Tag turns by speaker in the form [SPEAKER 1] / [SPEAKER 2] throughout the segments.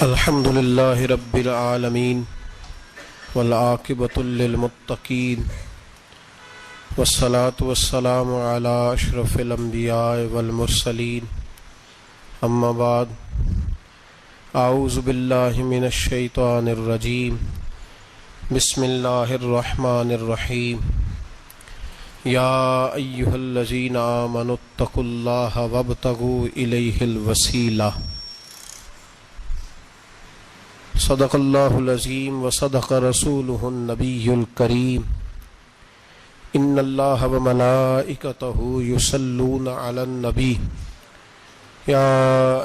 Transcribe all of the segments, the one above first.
[SPEAKER 1] الحمد للہ رب العالمین والعاقبۃ للمتقین والصلاة والسلام علی اشرف الانبیاء والمرسلین اما بعد اعوذ باللہ من الشیطان الرجیم بسم اللہ الرحمن الرحیم یا ایہا الذین آمنوا اتقوا اللہ وابتغوا الیہ الوسیلہ صدق اللہ العظیم وصدق رسولہ النبی الکریم ان اللہ وملائکتہ یصلون علی النبی یا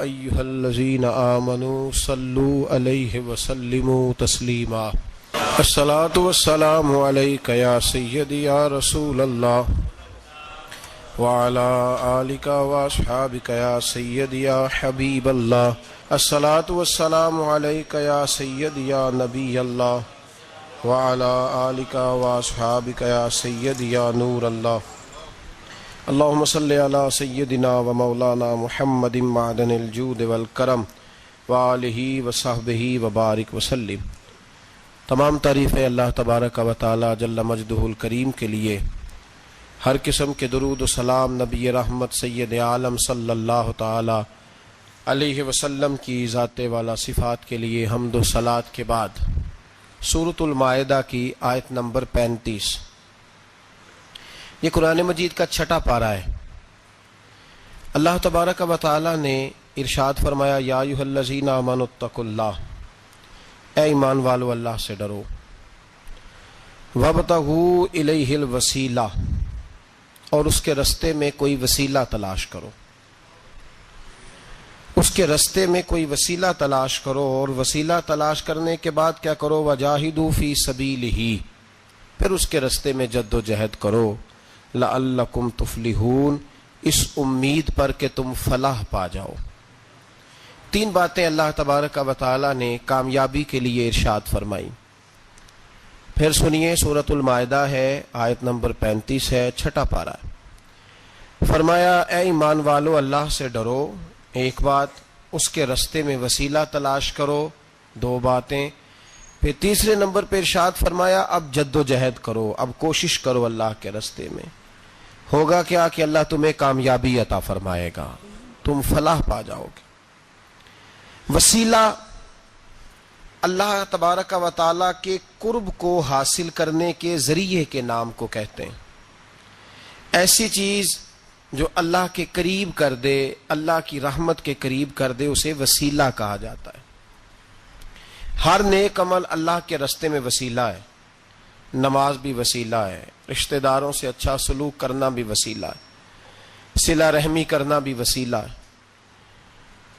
[SPEAKER 1] ایہا الذین آمنوا صلوا علیہ وسلموا تسلیما الصلاۃ والسلام علیک یا سیدی یا رسول اللہ وعلی آلک واصحابک یا سیدی یا حبیب اللہ الصلاۃ والسلام علیک یا سیدی یا نبی اللہ وعلی آلک واصحابک یا سیدی یا نور اللہ اللہم صلی علی سیدنا و مولانا محمد معدن الجود والکرم وآلہ وصحبہ وبارک وسلم۔ تمام تعریفیں اللہ تبارک و تعالی جل مجدہ الکریم کے لیے، ہر قسم کے درود و سلام نبی رحمت سید عالم صلی اللہ تعالی علیہ وسلم کی ذات والا صفات کے لیے حمد و صلات کے بعد سورۃ المائدہ کی آیت نمبر 35، یہ قرآن مجید کا چھٹا پارہ ہے۔ اللہ تبارک و تعالی نے ارشاد فرمایا یا ایھا الذین آمنوا اتقوا اللہ، اے ایمان والو اللہ سے ڈرو، وابتغوا الیہ الوسیلہ، اور اس کے رستے میں کوئی وسیلہ تلاش کرو، اس کے رستے میں کوئی وسیلہ تلاش کرو، اور وسیلہ تلاش کرنے کے بعد کیا کرو؟ وجاہدوا فی سبیلہ، پھر اس کے رستے میں جد و جہد کرو، لعلکم تفلحون، اس امید پر کہ تم فلاح پا جاؤ۔ تین باتیں اللہ تبارک و تعالی نے کامیابی کے لیے ارشاد فرمائی۔ پھر سنیے، سورۃ المائدہ ہے، آیت نمبر 35 ہے، چھٹا پارہ ہے۔ فرمایا اے ایمان والو اللہ سے ڈرو، ایک بات، اس کے رستے میں وسیلہ تلاش کرو، دو باتیں، پھر تیسرے نمبر پہ ارشاد فرمایا اب جد و جہد کرو، اب کوشش کرو اللہ کے رستے میں۔ ہوگا کیا کہ اللہ تمہیں کامیابی عطا فرمائے گا، تم فلاح پا جاؤ گے۔ وسیلہ اللہ تبارک و تعالی کے قرب کو حاصل کرنے کے ذریعے کے نام کو کہتے ہیں۔ ایسی چیز جو اللہ کے قریب کر دے، اللہ کی رحمت کے قریب کر دے، اسے وسیلہ کہا جاتا ہے۔ ہر نیک عمل اللہ کے رستے میں وسیلہ ہے۔ نماز بھی وسیلہ ہے، رشتہ داروں سے اچھا سلوک کرنا بھی وسیلہ ہے، صلہ رحمی کرنا بھی وسیلہ ہے،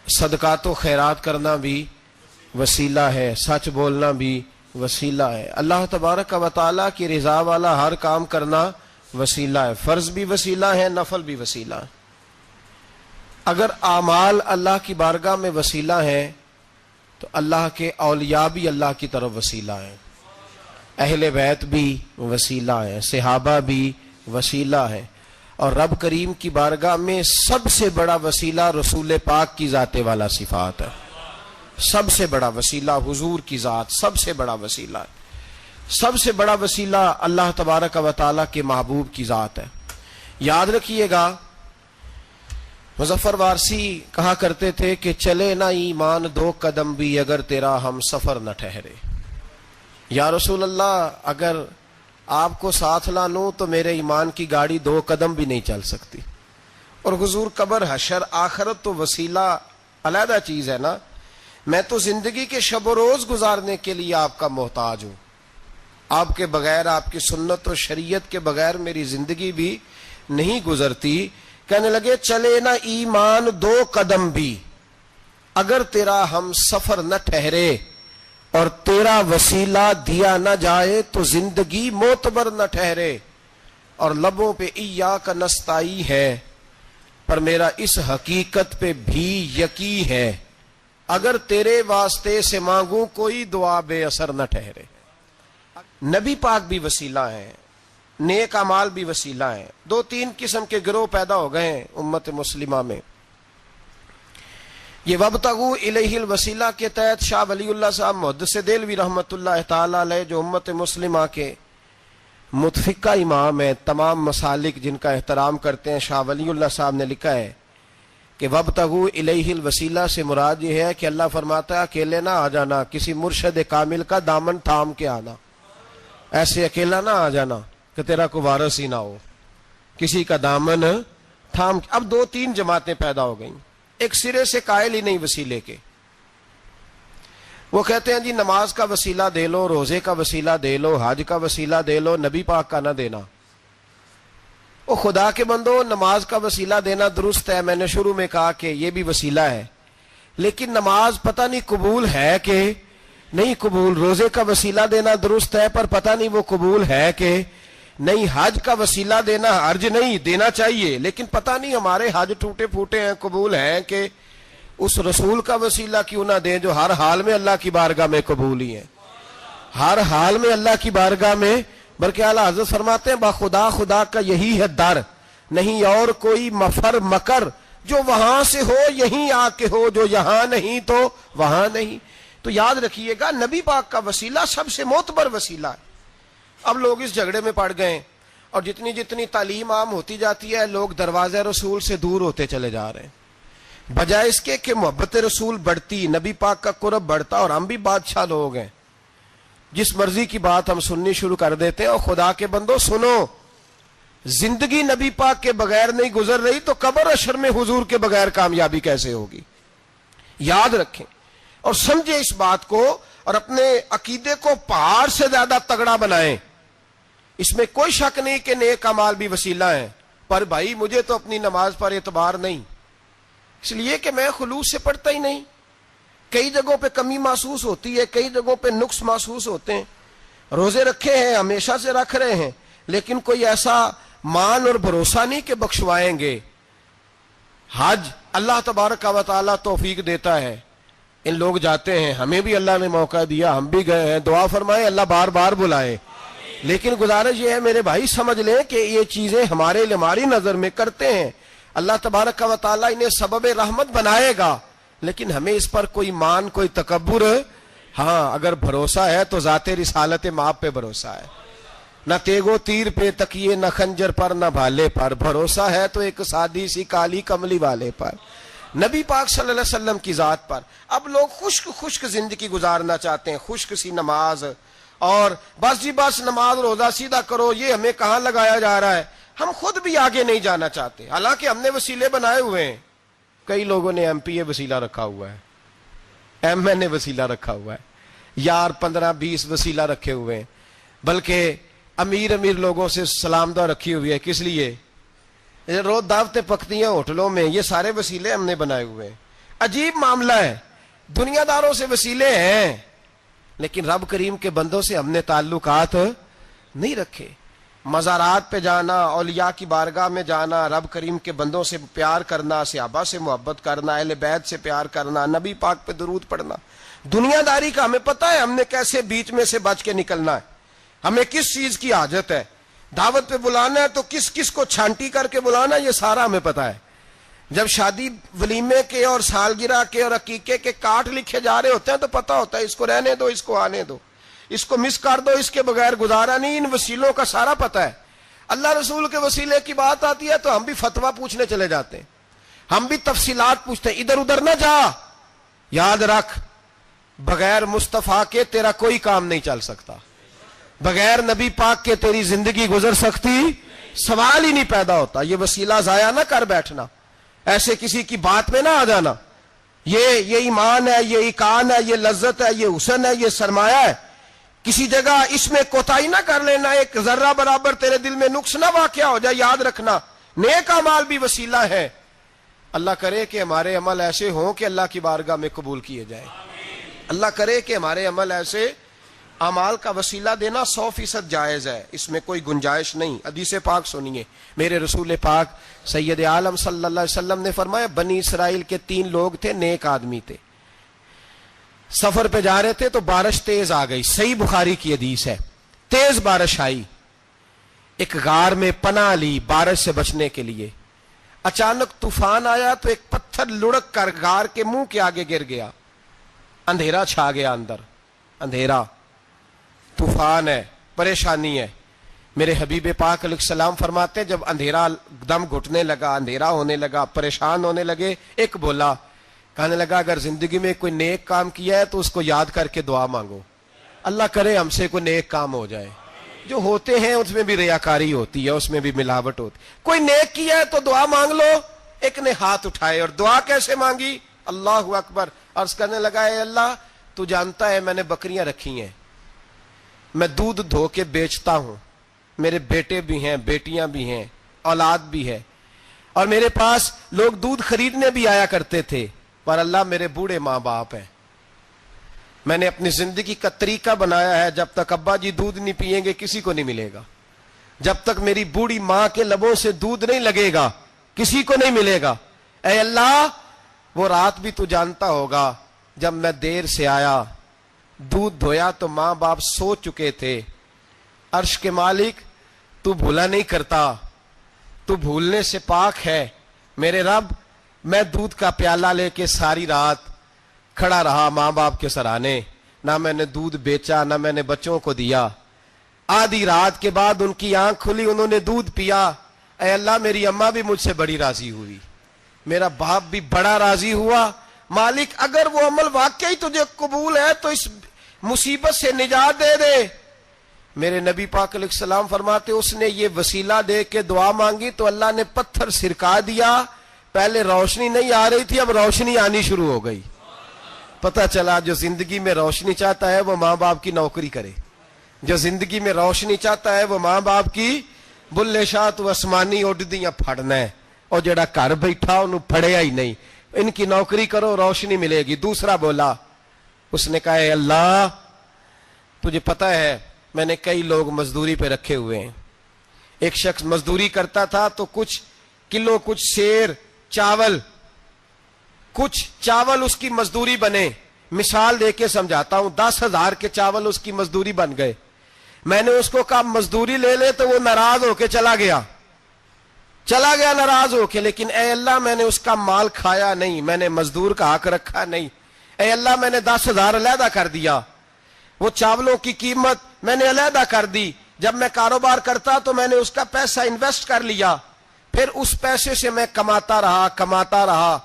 [SPEAKER 1] صدقات و خیرات کرنا بھی وسیلہ ہے، سچ بولنا بھی وسیلہ ہے، اللہ تبارک و تعالیٰ کی رضا والا ہر کام کرنا وسیلہ ہے، فرض بھی وسیلہ ہے، نفل بھی وسیلہ ہے۔ اگر اعمال اللہ کی بارگاہ میں وسیلہ ہیں تو اللہ کے اولیاء بھی اللہ کی طرف وسیلہ ہیں، اہل بیت بھی وسیلہ ہیں، صحابہ بھی وسیلہ ہیں، اور رب کریم کی بارگاہ میں سب سے بڑا وسیلہ رسول پاک کی ذات والا صفات ہے۔ سب سے بڑا وسیلہ حضور کی ذات، سب سے بڑا وسیلہ ہے، سب سے بڑا وسیلہ اللہ تبارک و تعالیٰ کے محبوب کی ذات ہے۔ یاد رکھیے گا، مظفر وارسی کہا کرتے تھے کہ چلے نہ ایمان دو قدم بھی اگر تیرا ہم سفر نہ ٹھہرے۔ یا رسول اللہ، اگر آپ کو ساتھ نہ لوں تو میرے ایمان کی گاڑی دو قدم بھی نہیں چل سکتی۔ اور حضور قبر، حشر، آخرت تو وسیلہ علیحدہ چیز ہے نا۔ میں تو زندگی کے شب و روز گزارنے کے لیے آپ کا محتاج ہوں، آپ کے بغیر، آپ کی سنت و شریعت کے بغیر میری زندگی بھی نہیں گزرتی۔ کہنے لگے چلے نہ ایمان دو قدم بھی اگر تیرا ہم سفر نہ ٹھہرے، اور تیرا وسیلہ دیا نہ جائے تو زندگی معتبر نہ ٹھہرے۔ اور لبوں پہ ایاک نستعین ہے، پر میرا اس حقیقت پہ بھی یقین ہے، اگر تیرے واسطے سے مانگوں کوئی دعا بے اثر نہ ٹھہرے۔ نبی پاک بھی وسیلہ ہیں، نیک اعمال بھی وسیلہ ہیں۔ دو تین قسم کے گروہ پیدا ہو گئے ہیں امت مسلمہ میں۔ یہ وابتغوا الیہ الوسیلہ کے تحت شاہ ولی اللہ صاحب محدث دہلوی رحمۃ اللہ تعالی علیہ جو امت مسلمہ کے متفقہ امام ہیں، تمام مسالک جن کا احترام کرتے ہیں، شاہ ولی اللہ صاحب نے لکھا ہے کہ وابتغوا الیہ الوسیلہ سے مراد یہ ہے کہ اللہ فرماتا ہے اکیلے نہ آ جانا، کسی مرشد کامل کا دامن تھام کے آنا، ایسے اکیلا نہ آ جانا کہ تیرا کوئی وارث ہی نہ ہو، کسی کا دامن تھام۔ اب دو تین جماعتیں پیدا ہو گئیں، ایک سرے سے قائل ہی نہیں وسیلے کے، وہ کہتے ہیں جی نماز کا وسیلہ دے لو، روزے کا وسیلہ دے لو، حج کا وسیلہ دے لو، نبی پاک کا نہ دینا۔ وہ خدا کے بندو، نماز کا وسیلہ دینا درست ہے، میں نے شروع میں کہا کہ یہ بھی وسیلہ ہے، لیکن نماز پتہ نہیں قبول ہے کہ نہیں قبول۔ روزے کا وسیلہ دینا درست ہے پر پتہ نہیں وہ قبول ہے کہ نہیں۔ حج کا وسیلہ دینا حرج نہیں، دینا چاہیے، لیکن پتہ نہیں ہمارے حج ٹوٹے پھوٹے ہیں، قبول ہیں کہ اس رسول کا وسیلہ کیوں نہ دیں جو ہر حال میں اللہ کی بارگاہ میں قبول ہی ہے، ہر حال میں اللہ کی بارگاہ میں۔ بلکہ اعلیٰ حضرت فرماتے ہیں باخدا خدا کا یہی ہے در، نہیں اور کوئی مفر مکر، جو وہاں سے ہو یہیں آ کے ہو، جو یہاں نہیں تو وہاں نہیں۔ تو یاد رکھیے گا نبی پاک کا وسیلہ سب سے معتبر وسیلہ ہے۔ اب لوگ اس جھگڑے میں پڑ گئے اور جتنی جتنی تعلیم عام ہوتی جاتی ہے لوگ دروازے رسول سے دور ہوتے چلے جا رہے ہیں، بجائے اس کے کہ محبت رسول بڑھتی، نبی پاک کا قرب بڑھتا، اور ہم بھی بادشاہ لوگ ہیں، جس مرضی کی بات ہم سننی شروع کر دیتے ہیں۔ اور خدا کے بندو سنو، زندگی نبی پاک کے بغیر نہیں گزر رہی تو قبر حشر میں حضور کے بغیر کامیابی کیسے ہوگی؟ یاد رکھیں اور سمجھیں اس بات کو، اور اپنے عقیدے کو پہاڑ سے زیادہ تگڑا بنائیں۔ اس میں کوئی شک نہیں کہ نیک اعمال بھی وسیلہ ہیں، پر بھائی مجھے تو اپنی نماز پر اعتبار نہیں، اس لیے کہ میں خلوص سے پڑھتا ہی نہیں، کئی جگہوں پہ کمی محسوس ہوتی ہے، کئی جگہوں پہ نقص محسوس ہوتے ہیں، روزے رکھے ہیں، ہمیشہ سے رکھ رہے ہیں، لیکن کوئی ایسا مان اور بھروسہ نہیں کہ بخشوائیں گے۔ حج اللہ تبارک و تعالیٰ توفیق دیتا ہے، ان لوگ جاتے ہیں، ہمیں بھی اللہ نے موقع دیا، ہم بھی گئے ہیں، دعا فرمائے اللہ بار بار بلائے، لیکن گزارش یہ ہے میرے بھائی سمجھ لیں کہ یہ چیزیں ہمارے لیے ہماری نظر میں کرتے ہیں، اللہ تبارک و تعالیٰ انہیں سبب رحمت بنائے گا، لیکن ہمیں اس پر کوئی مان، کوئی تکبر، ہاں اگر بھروسہ ہے تو ذات رسالت ماپ پہ بھروسہ ہے، نہ تیگو تیر پہ تکیے، نہ خنجر پر، نہ بھالے پر، بھروسہ ہے تو ایک سادی سی کالی کملی والے پر، نبی پاک صلی اللہ علیہ وسلم کی ذات پر۔ اب لوگ خشک زندگی گزارنا چاہتے ہیں، خشک سی نماز، اور بس جی بس نماز روزہ سیدھا کرو، یہ ہمیں کہاں لگایا جا رہا ہے، ہم خود بھی آگے نہیں جانا چاہتے، حالانکہ ہم نے وسیلے بنائے ہوئے ہیں۔ کئی لوگوں نے ایم پی اے وسیلہ رکھا ہوا ہے، ایم این اے وسیلہ رکھا ہوا ہے، یار 15-20 وسیلہ رکھے ہوئے ہیں، بلکہ امیر لوگوں سے سلام دعا رکھی ہوئی ہے، کس لیے؟ روز دعوتیں پکتی ہیں ہوٹلوں میں، یہ سارے وسیلے ہم نے بنائے ہوئے ہیں۔ عجیب معاملہ ہے، دنیا داروں سے وسیلے ہیں لیکن رب کریم کے بندوں سے ہم نے تعلقات نہیں رکھے۔ مزارات پہ جانا، اولیاء کی بارگاہ میں جانا، رب کریم کے بندوں سے پیار کرنا، صحابہ سے محبت کرنا، اہل بیت سے پیار کرنا، نبی پاک پہ درود پڑھنا، دنیا داری کا ہمیں پتہ ہے ہم نے کیسے بیچ میں سے بچ کے نکلنا ہے، ہمیں کس چیز کی حاجت ہے، دعوت پہ بلانا ہے تو کس کس کو چھانٹی کر کے بلانا، یہ سارا ہمیں پتہ ہے۔ جب شادی ولیمے کے اور سالگرہ کے اور عقیقے کے کارڈ لکھے جا رہے ہوتے ہیں تو پتہ ہوتا ہے اس کو رہنے دو، اس کو آنے دو، اس کو مس کر دو، اس کے بغیر گزارا نہیں، ان وسیلوں کا سارا پتہ ہے۔ اللہ رسول کے وسیلے کی بات آتی ہے تو ہم بھی فتویٰ پوچھنے چلے جاتے ہیں، ہم بھی تفصیلات پوچھتے ہیں، ادھر ادھر نہ جا، یاد رکھ بغیر مصطفیٰ کے تیرا کوئی کام نہیں چل سکتا، بغیر نبی پاک کے تیری زندگی گزر سکتی، سوال ہی نہیں پیدا ہوتا۔ یہ وسیلہ ضائع نہ کر بیٹھنا، ایسے کسی کی بات میں نہ آ جانا، یہ ایمان ہے، یہ ایقان ہے، یہ لذت ہے، یہ حسن ہے، یہ سرمایہ ہے، کسی جگہ اس میں کوتاہی نہ کر لینا، ایک ذرہ برابر تیرے دل میں نقص نہ واقع ہو جائے۔ یاد رکھنا نیک اعمال بھی وسیلہ ہے، اللہ کرے کہ ہمارے عمل ایسے ہوں کہ اللہ کی بارگاہ میں قبول کیے جائیں، اللہ کرے کہ ہمارے عمل ایسے اعمال کا وسیلہ دینا 100% جائز ہے، اس میں کوئی گنجائش نہیں۔ حدیث پاک سنیے، میرے رسول پاک سید عالم صلی اللہ علیہ وسلم نے فرمایا بنی اسرائیل کے 3 لوگ تھے، نیک آدمی تھے، سفر پہ جا رہے تھے تو بارش تیز آ گئی، صحیح بخاری کی حدیث ہے، تیز بارش آئی، ایک غار میں پناہ لی بارش سے بچنے کے لیے، اچانک طوفان آیا تو ایک پتھر لڑک کر غار کے منہ کے آگے گر گیا، اندھیرا چھا گیا اندر، اندھیرا، طوفان ہے، پریشانی ہے۔ میرے حبیب پاک علیہ السلام فرماتے ہیں جب اندھیرا دم گھٹنے لگا، اندھیرا ہونے لگا، پریشان ہونے لگے، ایک بولا، کہنے لگا اگر زندگی میں کوئی نیک کام کیا ہے تو اس کو یاد کر کے دعا مانگو، اللہ کرے ہم سے کوئی نیک کام ہو جائے۔ جو ہوتے ہیں اس میں بھی ریاکاری ہوتی ہے، اس میں بھی ملاوٹ ہوتی، کوئی نیک کیا ہے تو دعا مانگ لو۔ ایک نے ہاتھ اٹھائے، اور دعا کیسے مانگی؟ اللہ اکبر، عرض کرنے لگا اے اللہ تو جانتا ہے میں نے بکریاں رکھی ہیں، میں دودھ دھو کے بیچتا ہوں، میرے بیٹے بھی ہیں، بیٹیاں بھی ہیں، اولاد بھی ہے، اور میرے پاس لوگ دودھ خریدنے بھی آیا کرتے تھے، پر اللہ میرے بوڑھے ماں باپ ہیں، میں نے اپنی زندگی کا طریقہ بنایا ہے جب تک ابا جی دودھ نہیں پیئیں گے کسی کو نہیں ملے گا، جب تک میری بوڑھی ماں کے لبوں سے دودھ نہیں لگے گا کسی کو نہیں ملے گا۔ اے اللہ وہ رات بھی تو جانتا ہوگا جب میں دیر سے آیا، دودھ دھویا تو ماں باپ سو چکے تھے، عرش کے مالک تو بھولا نہیں کرتا، تو بھولنے سے پاک ہے، میرے رب میں دودھ کا پیالہ لے کے ساری رات کھڑا رہا ماں باپ کے سرانے، نہ میں نے دودھ بیچا نہ میں نے بچوں کو دیا، آدھی رات کے بعد ان کی آنکھ کھلی، انہوں نے دودھ پیا، اے اللہ میری اماں بھی مجھ سے بڑی راضی ہوئی، میرا باپ بھی بڑا راضی ہوا، مالک اگر وہ عمل واقعی تجھے قبول ہے تو اس مصیبت سے نجات دے دے۔ میرے نبی پاک علیہ السلام فرماتے اس نے یہ وسیلہ دے کے دعا مانگی تو اللہ نے پتھر سرکا دیا، پہلے روشنی نہیں آ رہی تھی اب روشنی آنی شروع ہو گئی۔ پتہ چلا جو زندگی میں روشنی چاہتا ہے وہ ماں باپ کی نوکری کرے، جو زندگی میں روشنی چاہتا ہے وہ ماں باپ کی بلے شاہ تو آسمانی اڈدیاں پھڑنا ہے، اور جڑا گھر بیٹھا انہوں پھڑیا ہی نہیں، ان کی نوکری کرو روشنی ملے گی۔ دوسرا بولا، اس نے کہا اے اللہ تجھے پتہ ہے میں نے کئی لوگ مزدوری پہ رکھے ہوئے ہیں، ایک شخص مزدوری کرتا تھا تو کچھ کلو کچھ شیر چاول کچھ چاول اس کی مزدوری بنے، مثال دے کے سمجھاتا ہوں، 10,000 کے چاول اس کی مزدوری بن گئے، میں نے اس کو کہا مزدوری لے لے تو وہ ناراض ہو کے چلا گیا ناراض ہو کے، لیکن اے اللہ میں نے اس کا مال کھایا نہیں، میں نے مزدور کا حق رکھا نہیں، اے اللہ میں نے 10,000 علیحدہ کر دیا، وہ چاولوں کی قیمت میں نے علیحدہ کر دی، جب میں کاروبار کرتا تو میں نے اس کا پیسہ انویسٹ کر لیا، پھر اس پیسے سے میں کماتا رہا،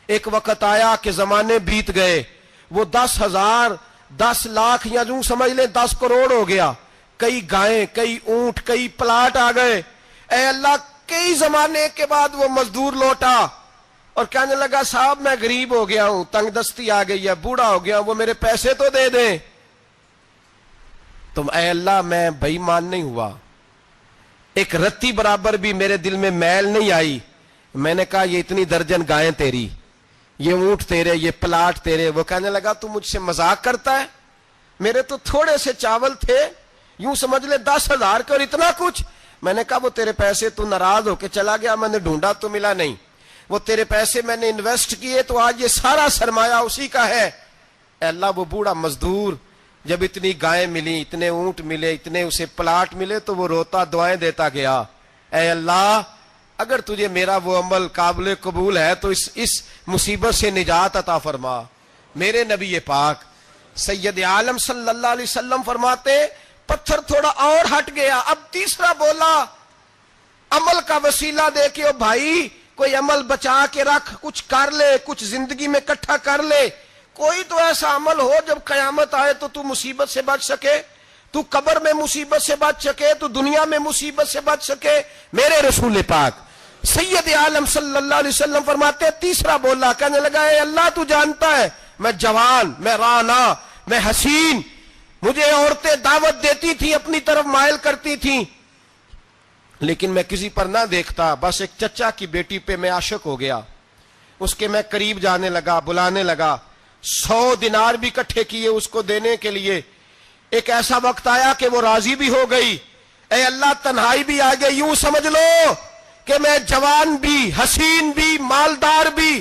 [SPEAKER 1] ایک وقت آیا کہ زمانے بیت گئے، وہ 10,000 10 لاکھ یا یوں سمجھ لیں 10 کروڑ ہو گیا، کئی گائیں کئی اونٹ کئی پلاٹ آ گئے، اے اللہ کئی زمانے کے بعد وہ مزدور لوٹا اور کہنے لگا صاحب میں غریب ہو گیا ہوں، تنگ دستی آ گئی ہے، بوڑھا ہو گیا ہوں، وہ میرے پیسے تو دے دیں۔ تم اے اللہ میں بے ایمان نہیں ہوا، ایک رتی برابر بھی میرے دل میں میل نہیں آئی، میں نے کہا یہ اتنی درجن گائیں تیری، یہ اونٹ تیرے، یہ پلاٹ تیرے۔ وہ کہنے لگا تو مجھ سے مذاق کرتا ہے، میرے تو تھوڑے سے چاول تھے، یوں سمجھ لے 10,000 کے اور اتنا کچھ۔ میں نے کہا وہ تیرے پیسے تو ناراض ہو کے چلا گیا، میں نے ڈھونڈا تو ملا نہیں، وہ تیرے پیسے میں نے انویسٹ کیے تو آج یہ سارا سرمایہ اسی کا ہے۔ اے اللہ وہ بوڑھا مزدور جب اتنی گائیں ملی، اتنے اونٹ ملے، اتنے اسے پلاٹ ملے تو وہ روتا دعائیں دیتا گیا، اے اللہ اگر تجھے میرا وہ عمل قابل قبول ہے تو اس مصیبت سے نجات عطا فرما۔ میرے نبی پاک سید عالم صلی اللہ علیہ وسلم فرماتے پتھر تھوڑا اور ہٹ گیا، اب تیسرا بولا عمل کا وسیلہ دے کے، او بھائی کوئی عمل بچا کے رکھ، کچھ کر لے، کچھ زندگی میں اکٹھا کر لے، کوئی تو ایسا عمل ہو جب قیامت آئے تو مصیبت سے بچ سکے، تو قبر میں مصیبت سے بچ سکے، تو دنیا میں مصیبت سے بچ سکے۔ میرے رسول پاک سید عالم صلی اللہ علیہ وسلم فرماتے تیسرا بولا، کہنے لگا اے اللہ تو جانتا ہے میں جوان، میں رانا، میں حسین، مجھے عورتیں دعوت دیتی تھی، اپنی طرف مائل کرتی تھیں، لیکن میں کسی پر نہ دیکھتا، بس ایک چچا کی بیٹی پہ میں عاشق ہو گیا، اس کے میں قریب جانے لگا، بلانے لگا، 100 دینار بھی اکٹھے کیے اس کو دینے کے لیے۔ ایک ایسا وقت آیا کہ وہ راضی بھی ہو گئی، اے اللہ تنہائی بھی آ گئی، یوں سمجھ لو کہ میں جوان بھی، حسین بھی، مالدار بھی،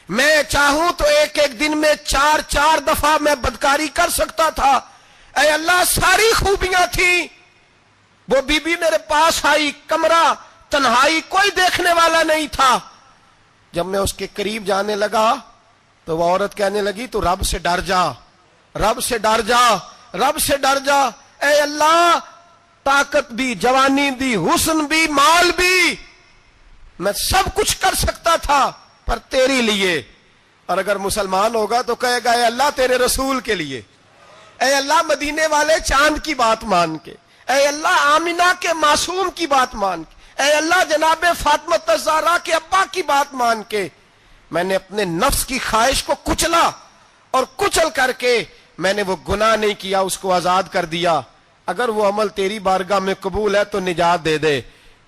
[SPEAKER 1] میں چاہوں تو ایک ایک دن میں 4 دفعہ میں بدکاری کر سکتا تھا، اے اللہ ساری خوبیاں تھیں۔ وہ بی بی میرے پاس آئی، کمرہ، تنہائی، کوئی دیکھنے والا نہیں تھا، جب میں اس کے قریب جانے لگا تو وہ عورت کہنے لگی تو رب سے ڈر جا، رب سے ڈر جا، رب سے ڈر جا۔ اے اللہ، طاقت بھی، جوانی بھی، حسن بھی، مال بھی، میں سب کچھ کر سکتا تھا پر تیری لیے۔ اور اگر مسلمان ہوگا تو کہے گا اے اللہ تیرے رسول کے لیے، اے اللہ مدینے والے چاند کی بات مان کے، اے اللہ آمنہ کے معصوم کی بات مان کے، اے اللہ جناب فاطمہ الزہرا کے ابا کی بات مان کے میں نے اپنے نفس کی خواہش کو کچلا، اور کچل کر کے میں نے وہ گناہ نہیں کیا، اس کو آزاد کر دیا۔ اگر وہ عمل تیری بارگاہ میں قبول ہے تو نجات دے دے۔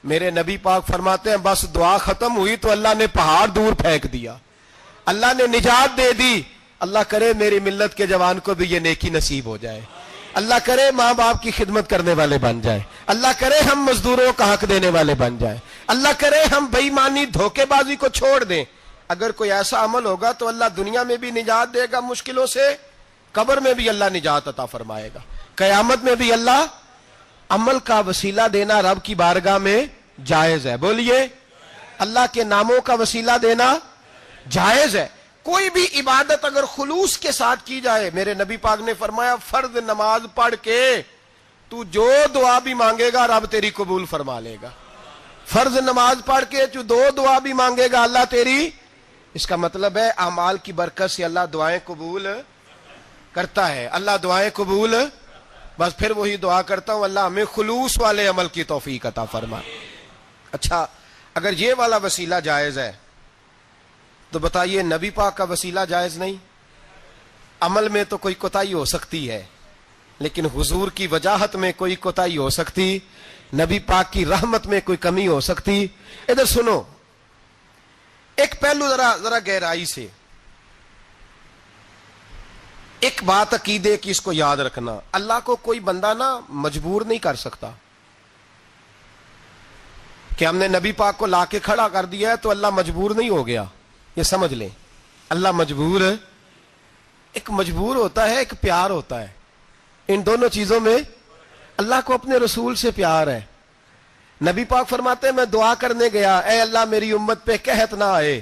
[SPEAKER 1] میرے نبی پاک فرماتے ہیں بس دعا ختم ہوئی تو اللہ نے پہاڑ دور پھینک دیا، اللہ نے نجات دے دی۔ اللہ کرے میری ملت کے جوان کو بھی یہ نیکی نصیب ہو جائے، اللہ کرے ماں باپ کی خدمت کرنے والے بن جائے، اللہ کرے ہم مزدوروں کا حق دینے والے بن جائیں، اللہ کرے ہم بے ایمانی دھوکے بازی کو چھوڑ دیں۔ اگر کوئی ایسا عمل ہوگا تو اللہ دنیا میں بھی نجات دے گا مشکلوں سے، قبر میں بھی اللہ نجات عطا فرمائے گا، قیامت میں بھی اللہ۔ عمل کا وسیلہ دینا رب کی بارگاہ میں جائز ہے، بولیے اللہ کے ناموں کا وسیلہ دینا جائز ہے۔ کوئی بھی عبادت اگر خلوص کے ساتھ کی جائے، میرے نبی پاک نے فرمایا فرض نماز پڑھ کے تو جو دعا بھی مانگے گا رب تیری قبول فرما لے گا۔ فرض نماز پڑھ کے تو دو دعا بھی مانگے گا اللہ تیری، اس کا مطلب ہے اعمال کی برکت سے اللہ دعائیں قبول کرتا ہے، اللہ دعائیں قبول۔ بس پھر وہی دعا کرتا ہوں اللہ ہمیں خلوص والے عمل کی توفیق عطا فرما۔ اچھا اگر یہ والا وسیلہ جائز ہے تو بتائیے نبی پاک کا وسیلہ جائز نہیں؟ عمل میں تو کوئی کوتاہی ہو سکتی ہے لیکن حضور کی وجاہت میں کوئی کوتاہی ہو سکتی، نبی پاک کی رحمت میں کوئی کمی ہو سکتی۔ ادھر سنو ایک پہلو ذرا گہرائی سے، ایک بات عقیدے کی اس کو یاد رکھنا، اللہ کو کوئی بندہ نا مجبور نہیں کر سکتا کہ ہم نے نبی پاک کو لا کے کھڑا کر دیا ہے تو اللہ مجبور نہیں ہو گیا، یہ سمجھ لیں۔ اللہ مجبور، ایک مجبور ہوتا ہے، ایک پیار ہوتا ہے، ان دونوں چیزوں میں اللہ کو اپنے رسول سے پیار ہے۔ نبی پاک فرماتے ہیں میں دعا کرنے گیا اے اللہ میری امت پہ قحط نہ آئے،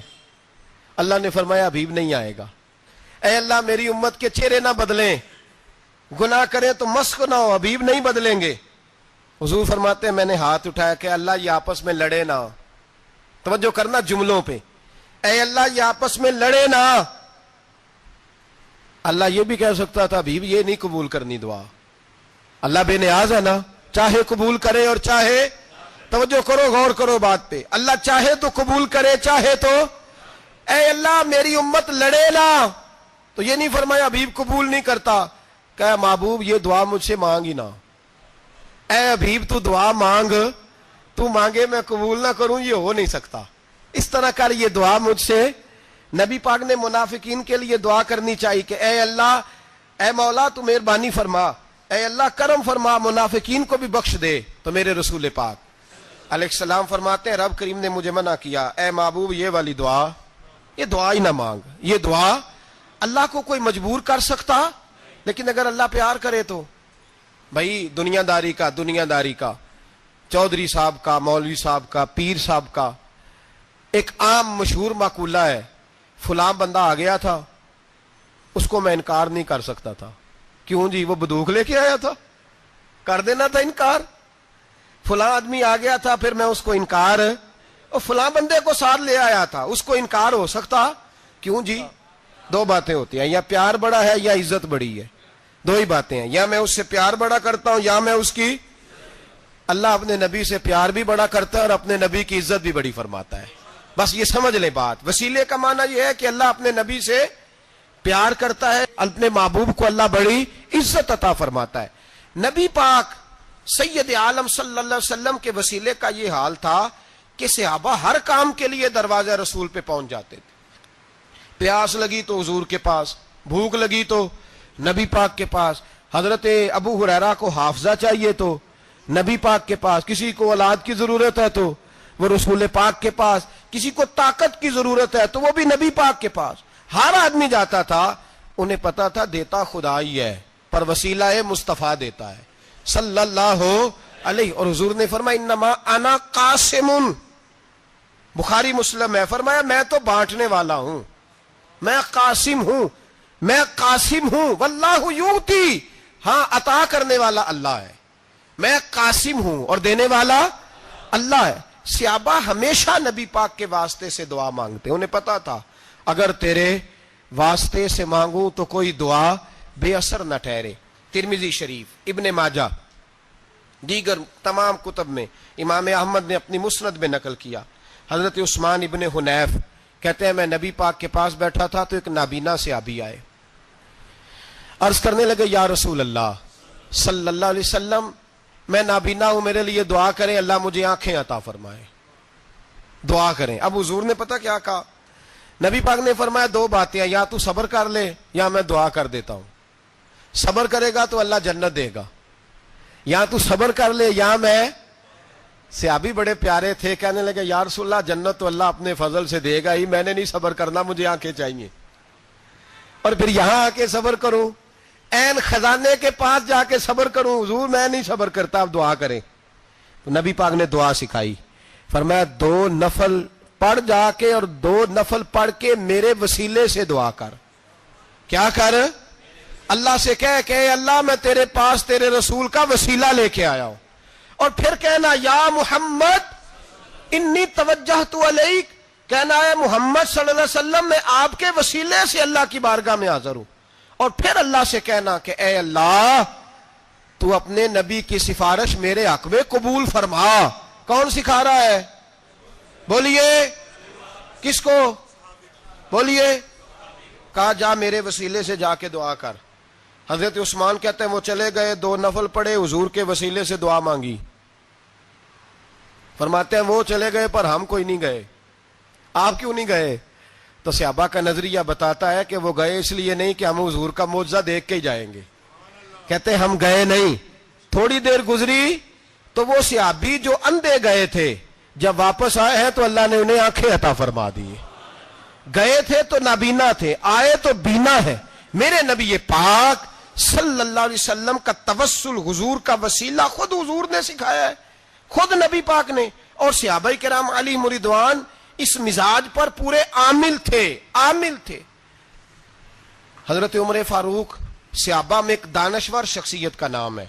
[SPEAKER 1] اللہ نے فرمایا حبیب نہیں آئے گا۔ اے اللہ میری امت کے چہرے نہ بدلیں، گناہ کریں تو مسخ نہ ہو، حبیب نہیں بدلیں گے۔ حضور فرماتے ہیں میں نے ہاتھ اٹھایا کہ اللہ یہ آپس میں لڑے نہ، توجہ کرنا جملوں پہ، اے اللہ یہ آپس میں لڑے نہ۔ اللہ یہ بھی کہہ سکتا تھا حبیب یہ نہیں قبول کرنی دعا، اللہ بے نیاز ہے نا، چاہے قبول کرے اور چاہے، توجہ کرو غور کرو بات پہ، اللہ چاہے تو قبول کرے چاہے تو، اے اللہ میری امت لڑے نہ، تو یہ نہیں فرمایا حبیب قبول نہیں کرتا، کہ محبوب یہ دعا مجھ سے مانگ ہی نہ، اے حبیب تو دعا مانگ، تو مانگے میں قبول نہ کروں یہ ہو نہیں سکتا، اس طرح کر یہ دعا مجھ سے۔ نبی پاک نے منافقین کے لیے دعا کرنی چاہیے کہ اے اللہ، اے مولا تو مہربانی فرما، اے اللہ کرم فرما، منافقین کو بھی بخش دے۔ تو میرے رسول پاک علیہ السلام فرماتے ہیں رب کریم نے مجھے منع کیا، اے محبوب یہ والی دعا، یہ دعا ہی نہ مانگ، یہ دعا۔ اللہ کو کوئی مجبور کر سکتا، لیکن اگر اللہ پیار کرے تو، بھائی دنیا داری کا چودھری صاحب کا، مولوی صاحب کا، پیر صاحب کا ایک عام مشہور مقولہ ہے، فلاں بندہ آ گیا تھا اس کو میں انکار نہیں کر سکتا تھا، کیوں جی وہ بندوق لے کے آیا تھا، کر دینا تھا انکار۔ فلاں آدمی آ گیا تھا پھر میں اس کو انکار، اور فلاں بندے کو ساتھ لے آیا تھا اس کو انکار ہو سکتا، کیوں جی؟ دو باتیں ہوتی ہیں، یا پیار بڑا ہے یا عزت بڑی ہے، دو ہی باتیں ہیں، یا میں اس سے پیار بڑا کرتا ہوں یا میں اس کی۔ اللہ اپنے نبی سے پیار بھی بڑا کرتا ہے اور اپنے نبی کی عزت بھی بڑی فرماتا ہے، بس یہ سمجھ لیں بات۔ وسیلے کا معنی یہ ہے کہ اللہ اپنے نبی سے پیار کرتا ہے، اپنے محبوب کو اللہ بڑی عزت عطا فرماتا ہے۔ نبی پاک سید عالم صلی اللہ علیہ وسلم کے وسیلے کا یہ حال تھا کہ صحابہ ہر کام کے لیے دروازہ رسول پہ پہنچ جاتے تھے، پیاس لگی تو حضور کے پاس، بھوک لگی تو نبی پاک کے پاس، حضرت ابو ہریرہ کو حافظہ چاہیے تو نبی پاک کے پاس، کسی کو اولاد کی ضرورت ہے تو وہ رسول پاک کے پاس، کسی کو طاقت کی ضرورت ہے تو وہ بھی نبی پاک کے پاس۔ ہر آدمی جاتا تھا، انہیں پتا تھا دیتا خدا ہی ہے پر وسیلہ مصطفیٰ دیتا ہے صلی اللہ علیہ، اور حضور نے فرمایا انما انا قاسم، بخاری مسلم ہے، فرمایا میں تو بانٹنے والا ہوں، میں قاسم ہوں، واللہ یؤتی، ہاں عطا کرنے والا اللہ ہے، میں قاسم ہوں اور دینے والا اللہ ہے۔ صحابہ ہمیشہ نبی پاک کے واسطے سے دعا مانگتے، انہیں پتا تھا اگر تیرے واسطے سے مانگوں تو کوئی دعا بے اثر نہ ٹھہرے۔ ترمذی شریف، ابن ماجہ، دیگر تمام کتب میں، امام احمد نے اپنی مسند میں نقل کیا، حضرت عثمان ابن حنیف کہتے ہیں میں نبی پاک کے پاس بیٹھا تھا تو ایک نابینا صحابی آئے، عرض کرنے لگے یا رسول اللہ صلی اللہ علیہ وسلم میں نابینا ہوں، میرے لیے دعا کریں، اللہ مجھے آنکھیں عطا فرمائے، دعا کریں۔ اب حضور نے پتہ کیا کہا؟ نبی پاک نے فرمایا دو باتیں ہیں، یا تو صبر کر لے یا میں دعا کر دیتا ہوں، صبر کرے گا تو اللہ جنت دے گا، یا تو صبر کر لے یا میں۔ صحابی بڑے پیارے تھے، کہنے لگے یا رسول اللہ جنت تو اللہ اپنے فضل سے دے گا ہی، میں نے نہیں صبر کرنا، مجھے آنکھیں چاہیے، اور پھر یہاں آ کے صبر کروں، این خزانے کے پاس جا کے صبر کروں، حضور میں نہیں صبر کرتا، اب دعا کریں۔ تو نبی پاک نے دعا سکھائی، فرمایا دو نفل پڑھ جا کے اور دو نفل پڑھ کے میرے وسیلے سے دعا کر۔ کیا کر؟ اللہ سے کہہ کہ اللہ میں تیرے پاس تیرے رسول کا وسیلہ لے کے آیا ہوں، اور پھر کہنا یا محمد انی توجہت علیک، کہنا ہے محمد صلی اللہ علیہ وسلم میں آپ کے وسیلے سے اللہ کی بارگاہ میں حاضر ہوں، اور پھر اللہ سے کہنا کہ اے اللہ تو اپنے نبی کی سفارش میرے حق میں قبول فرما۔ کون سکھا رہا ہے؟ بولیے کس کو؟ بولیے۔ کہا جا میرے وسیلے سے جا کے دعا کر۔ حضرت عثمان کہتے ہیں وہ چلے گئے، دو نفل پڑھے، حضور کے وسیلے سے دعا مانگی۔ فرماتے ہیں وہ چلے گئے پر ہم کوئی نہیں گئے۔ آپ کیوں نہیں گئے؟ تو صحابہ کا نظریہ بتاتا ہے کہ وہ گئے اس لیے نہیں کہ ہم حضور کا معجزہ دیکھ کے ہی جائیں گے، کہتے ہیں ہم گئے نہیں۔ تھوڑی دیر گزری تو وہ صحابی جو اندھے گئے تھے جب واپس آئے ہیں تو اللہ نے انہیں آنکھیں عطا فرما دی۔ گئے تھے تو نابینا تھے، آئے تو بینا ہے۔ میرے نبی پاک صلی اللہ علیہ وسلم کا توسل، حضور کا وسیلہ خود حضور نے سکھایا ہے، خود نبی پاک نے، اور صحابہ کرام علیہم رضوان اس مزاج پر پورے عامل تھے۔ حضرت عمر فاروق صحابہ میں ایک دانشور شخصیت کا نام ہے،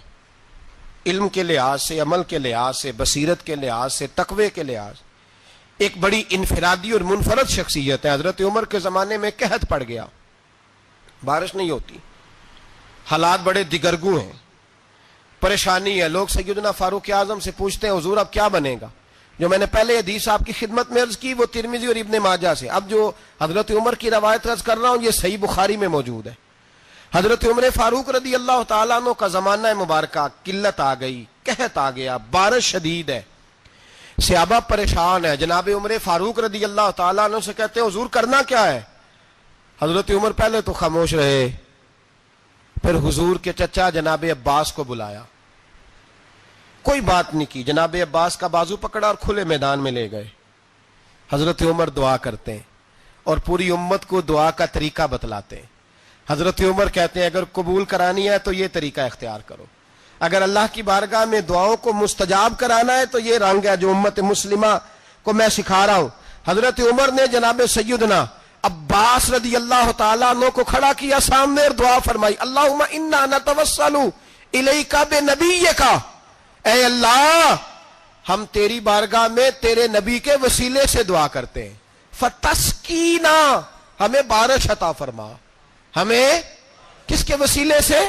[SPEAKER 1] علم کے لحاظ سے، عمل کے لحاظ سے، بصیرت کے لحاظ سے، تقوی کے لحاظ، ایک بڑی انفرادی اور منفرد شخصیت ہے۔ حضرت عمر کے زمانے میں قحط پڑ گیا، بارش نہیں ہوتی، حالات بڑے دگرگوں ہیں، پریشانی ہے۔ لوگ سیدنا فاروق اعظم سے پوچھتے ہیں حضور اب کیا بنے گا؟ جو میں نے پہلے حدیث آپ کی خدمت میں عرض کی وہ ترمذی اور ابن ماجہ سے، اب جو حضرت عمر کی روایت عرض کر رہا ہوں یہ صحیح بخاری میں موجود ہے۔ حضرت عمر فاروق رضی اللہ تعالیٰ عنہ کا زمانہ مبارکہ، قلت آ گئی، قحط آ گیا، بارش شدید ہے، صحابہ پریشان ہے۔ جناب عمر فاروق رضی اللہ تعالیٰ عنہ سے کہتے ہیں حضور کرنا کیا ہے؟ حضرت عمر پہلے تو خاموش رہے، پھر حضور کے چچا جناب عباس کو بلایا، کوئی بات نہیں کی، جناب عباس کا بازو پکڑا اور کھلے میدان میں لے گئے۔ حضرت عمر دعا کرتے ہیں اور پوری امت کو دعا کا طریقہ بتلاتے ہیں۔ حضرت عمر کہتے ہیں اگر قبول کرانی ہے تو یہ طریقہ اختیار کرو، اگر اللہ کی بارگاہ میں دعاؤں کو مستجاب کرانا ہے تو یہ رنگ ہے جو امت مسلمہ کو میں سکھا رہا ہوں۔ حضرت عمر نے جناب سیدنا عباس رضی اللہ تعالیٰ عنہ کو کھڑا کیا سامنے اور دعا فرمائی، اللہم انا نتوسل الیک بنبیک، اے اللہ ہم تیری بارگاہ میں تیرے نبی کے وسیلے سے دعا کرتے ہیں، فتسقینا، ہمیں بارش عطا فرما، ہمیں کس کے وسیلے سے؟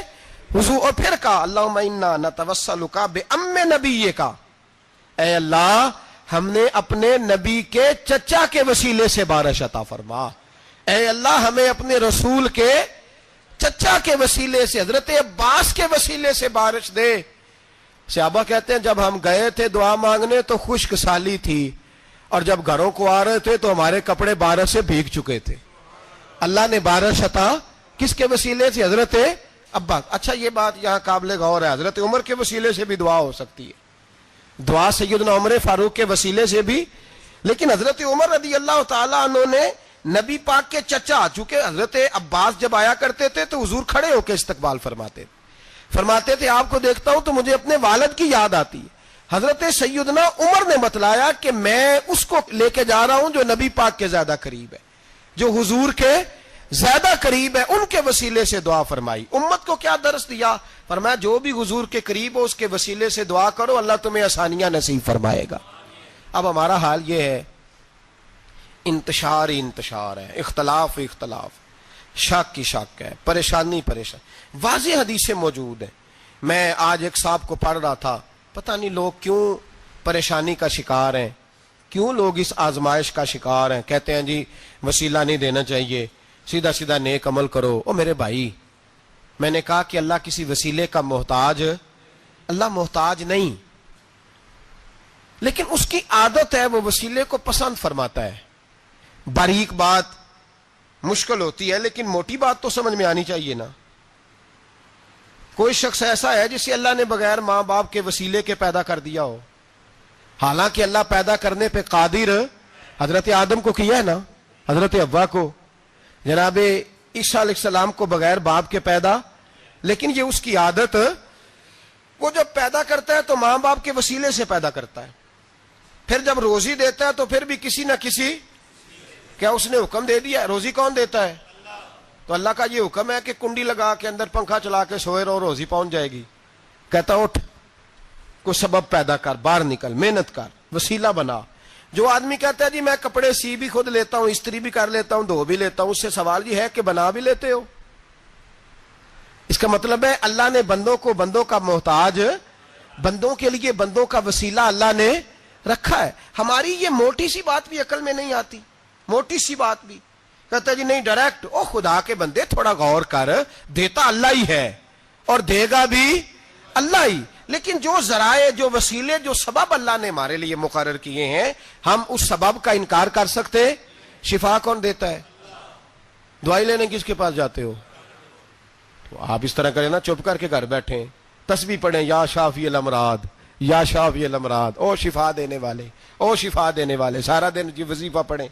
[SPEAKER 1] حضور۔ اور پھر کہا اللہم انا نتوسلک بام نبیک، اے اللہ ہم نے اپنے نبی کے چچا کے وسیلے سے بارش عطا فرما، اے اللہ ہمیں اپنے رسول کے چچا کے وسیلے سے، حضرت عباس کے وسیلے سے بارش دے۔ صحابہ کہتے ہیں جب ہم گئے تھے دعا مانگنے تو خشک سالی تھی، اور جب گھروں کو آ رہے تھے تو ہمارے کپڑے بارش سے بھیگ چکے تھے۔ اللہ نے بارش عطا کس کے وسیلے سے؟ حضرت عباس۔ اچھا یہ بات یہاں قابل غور ہے، حضرت عمر کے وسیلے سے بھی دعا ہو سکتی ہے، دعا سیدنا عمر فاروق کے وسیلے سے بھی، لیکن حضرت عمر رضی اللہ تعالیٰ عنہ نے نبی پاک کے چچا، چونکہ حضرت عباس جب آیا کرتے تھے تو حضور کھڑے ہو کے استقبال فرماتے تھے، آپ کو دیکھتا ہوں تو مجھے اپنے والد کی یاد آتی ہے۔ حضرت سیدنا عمر نے بتلایا کہ میں اس کو لے کے جا رہا ہوں جو نبی پاک کے زیادہ قریب ہے، جو حضور کے زیادہ قریب ہے، ان کے وسیلے سے دعا فرمائی۔ امت کو کیا درس دیا؟ فرمایا جو بھی حضور کے قریب ہو اس کے وسیلے سے دعا کرو، اللہ تمہیں آسانیاں نصیب فرمائے گا۔ اب ہمارا حال یہ ہے، انتشار ہی انتشار ہے، اختلاف ہی اختلاف، شک کی شک ہے، پریشانی پریشانی، واضح حدیثیں موجود ہیں۔ میں آج ایک صاحب کو پڑھ رہا تھا، پتہ نہیں لوگ کیوں پریشانی کا شکار ہیں، کیوں لوگ اس آزمائش کا شکار ہیں، کہتے ہیں جی وسیلہ نہیں دینا چاہیے، سیدھا سیدھا نیک عمل کرو۔ او میرے بھائی، میں نے کہا کہ اللہ کسی وسیلے کا محتاج، اللہ محتاج نہیں، لیکن اس کی عادت ہے، وہ وسیلے کو پسند فرماتا ہے۔ باریک بات مشکل ہوتی ہے، لیکن موٹی بات تو سمجھ میں آنی چاہیے نا۔ کوئی شخص ایسا ہے جسے اللہ نے بغیر ماں باپ کے وسیلے کے پیدا کر دیا ہو، حالانکہ اللہ پیدا کرنے پہ قادر، حضرت آدم کو کیا ہے نا، حضرت حوا کو، جناب عیسیٰ علیہ السلام کو بغیر باپ کے پیدا، لیکن یہ اس کی عادت، وہ جب پیدا کرتا ہے تو ماں باپ کے وسیلے سے پیدا کرتا ہے، پھر جب روزی دیتا ہے تو پھر بھی کسی نہ کسی، کیا اس نے حکم دے دیا؟ روزی کون دیتا ہے؟ تو اللہ کا یہ حکم ہے کہ کنڈی لگا کے اندر پنکھا چلا کے سوئے رہو، روزی پہنچ جائے گی؟ کہتا اٹھ، کوئی سبب پیدا کر، باہر نکل، محنت کر، وسیلہ بنا۔ جو آدمی کہتا ہے جی میں کپڑے سی بھی خود لیتا ہوں، استری بھی کر لیتا ہوں، دھو بھی لیتا ہوں، اس سے سوال یہ ہے کہ بنا بھی لیتے ہو؟ اس کا مطلب ہے اللہ نے بندوں کو بندوں کا محتاج، بندوں کے لیے بندوں کا وسیلہ اللہ نے رکھا ہے۔ ہماری یہ موٹی سی بات بھی عقل میں نہیں آتی، موٹی سی بات بھی کہتا ہے جی نہیں ڈائریکٹ، او خدا کے بندے تھوڑا غور کر، دیتا اللہ ہی ہے اور دے گا بھی اللہ ہی، لیکن جو ذرائع، جو وسیلے، جو سبب اللہ نے ہمارے لیے مقرر کیے ہیں، ہم اس سبب کا انکار کر سکتے؟ شفا کون دیتا ہے؟ دوائی لینے کس کے پاس جاتے ہو؟ تو آپ اس طرح کریں نا، چپ کر کے گھر بیٹھیں، تسبیح پڑھیں، یا شافی الامراض، یا شافی الامراض، او شفا دینے والے، او شفا دینے والے، سارا دن جی وظیفہ پڑھیں،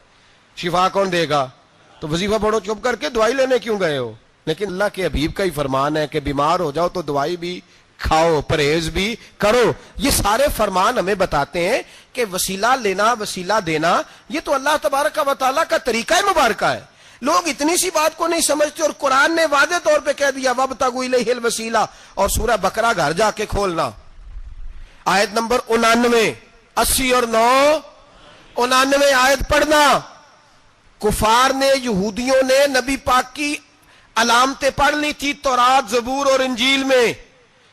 [SPEAKER 1] شفا کون دے گا؟ تو وظیفہ پڑھو چپ کر کے، دوائی لینے کیوں گئے ہو؟ لیکن اللہ کے حبیب کا ہی فرمان ہے کہ بیمار ہو جاؤ تو دوائی بھی کھاؤ، پرہیز بھی کرو۔ یہ سارے فرمان ہمیں بتاتے ہیں کہ وسیلہ لینا، وسیلہ دینا، یہ تو اللہ تبارک و تعالیٰ کا طریقہ مبارکہ ہے۔ لوگ اتنی سی بات کو نہیں سمجھتے، اور قرآن نے واضح طور پہ کہہ دیا وَابْتَغُوا إِلَيْهِ الْوَسِيلَةَ، اور سورہ بقرہ گھر جا کے کھولنا، آیت نمبر 99، 80 اور 9، 99 آیت پڑھنا۔ کفار نے، یہودیوں نے نبی پاک کی علامتیں پڑھ لی تھی تورات، زبور اور انجیل میں۔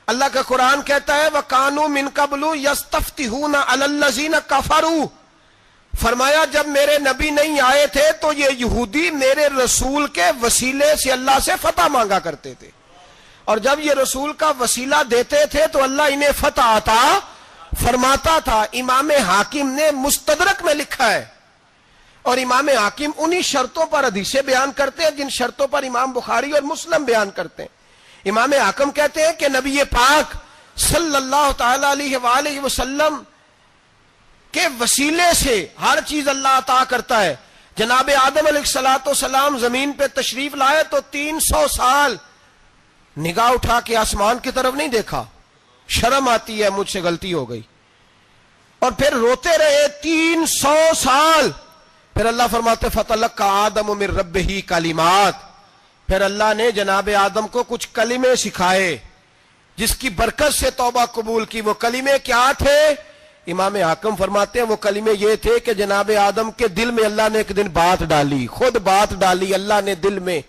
[SPEAKER 1] اللہ کا قرآن کہتا ہے وَكَانُوا مِن قَبْلُ يَسْتَفْتِحُونَ عَلَى الَّذِينَ كَفَرُوا، فرمایا جب میرے نبی نہیں آئے تھے تو یہ یہودی میرے رسول کے وسیلے سے اللہ سے فتح مانگا کرتے تھے، اور جب یہ رسول کا وسیلہ دیتے تھے تو اللہ انہیں فتح عطا فرماتا تھا۔ امام حاکم نے مستدرک میں لکھا ہے، اور امام حاکم انہی شرطوں پر حدیثیں بیان کرتے ہیں جن شرطوں پر امام بخاری اور مسلم بیان کرتے ہیں۔ امام حاکم کہتے ہیں کہ نبی پاک صلی اللہ تعالی علیہ وآلہ وسلم کے وسیلے سے ہر چیز اللہ عطا کرتا ہے۔ جناب آدم علیہ السلام زمین پہ تشریف لائے تو 300 سال نگاہ اٹھا کے آسمان کی طرف نہیں دیکھا، شرم آتی ہے مجھ سے غلطی ہو گئی، اور پھر روتے رہے 300 سال۔ پھر اللہ فرماتے فَتَلَقَّى آدَمُ مِن رَبِّهِ کلمات، پھر اللہ نے جناب آدم کو کچھ کلمے سکھائے جس کی برکت سے توبہ قبول کی۔ وہ کلمے کیا تھے؟ امام حاکم فرماتے ہیں وہ کلمے یہ تھے کہ جناب آدم کے دل میں اللہ نے ایک دن بات ڈالی، خود بات ڈالی اللہ نے دل میں۔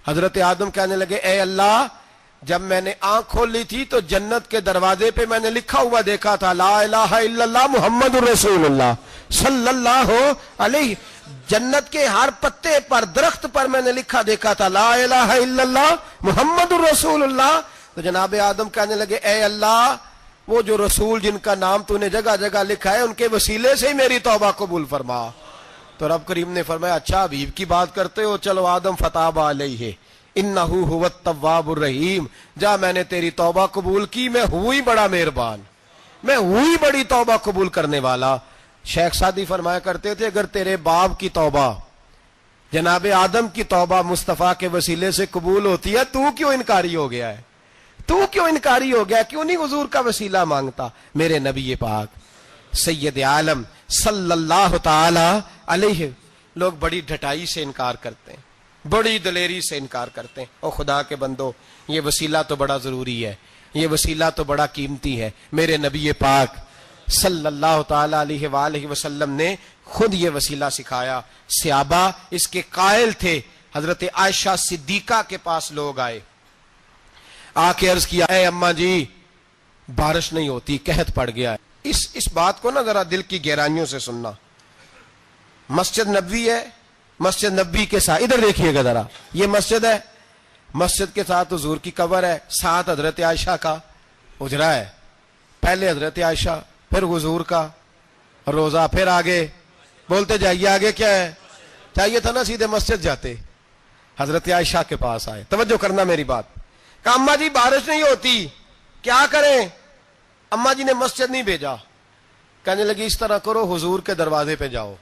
[SPEAKER 1] حضرت آدم کہنے لگے اے اللہ، جب میں نے آنکھ کھول لی تھی تو جنت کے دروازے پہ میں نے لکھا ہوا دیکھا تھا لا الہ الا اللہ محمد الرسول اللہ صلی اللہ علیہ، جنت کے ہر پتے پر، درخت پر میں نے لکھا دیکھا تھا لا الہ الا اللہ محمد الرسول اللہ۔ تو جناب آدم کہنے لگے اے اللہ، وہ جو رسول جن کا نام تو نے جگہ جگہ لکھا ہے ان کے وسیلے سے ہی میری توبہ قبول فرما۔ تو رب کریم نے فرمایا اچھا حبیب کی بات کرتے ہو، چلو آدم فتاب علیہ انہ هو التواب الرحیم، جا میں نے تیری توبہ قبول کی، میں ہوئی بڑا مہربان، میں ہوئی بڑی توبہ قبول کرنے والا۔ شیخ سعدی فرمایا کرتے تھے اگر تیرے باپ کی توبہ، جناب آدم کی توبہ مصطفیٰ کے وسیلے سے قبول ہوتی ہے تو کیوں انکاری ہو گیا ہے؟ تو کیوں انکاری ہو گیا؟ کیوں نہیں حضور کا وسیلہ مانگتا؟ میرے نبی پاک سید عالم صلی اللہ تعالی علیہ، لوگ بڑی ڈھٹائی سے انکار کرتے ہیں، بڑی دلیری سے انکار کرتے ہیں۔ او خدا کے بندو، یہ وسیلہ تو بڑا ضروری ہے، یہ وسیلہ تو بڑا قیمتی ہے۔ میرے نبی پاک صلی اللہ تعالی علیہ وآلہ وسلم نے خود یہ وسیلہ سکھایا۔ صحابہ اس کے قائل تھے۔ حضرت عائشہ صدیقہ کے پاس لوگ آئے، آ کے عرض کیا، اے اماں جی بارش نہیں ہوتی، قحط پڑ گیا ہے۔ اس بات کو نا ذرا دل کی گہرائیوں سے سننا۔ مسجد نبوی ہے، مسجد نبوی کے ساتھ ادھر دیکھیے گا ذرا، یہ مسجد ہے، مسجد کے ساتھ حضور کی قبر ہے، ساتھ حضرت عائشہ کا حجرہ ہے، پہلے حضرت عائشہ پھر حضور کا روزہ، پھر آگے بولتے جائیے آگے کیا ہے؟ چاہیے تھا نا سیدھے مسجد جاتے، حضرت عائشہ کے پاس آئے۔ توجہ کرنا میری بات۔ کہا اماں جی بارش نہیں ہوتی، کیا کریں؟ اماں جی نے مسجد نہیں بھیجا، کہنے لگی اس طرح کرو، حضور کے دروازے پہ جاؤ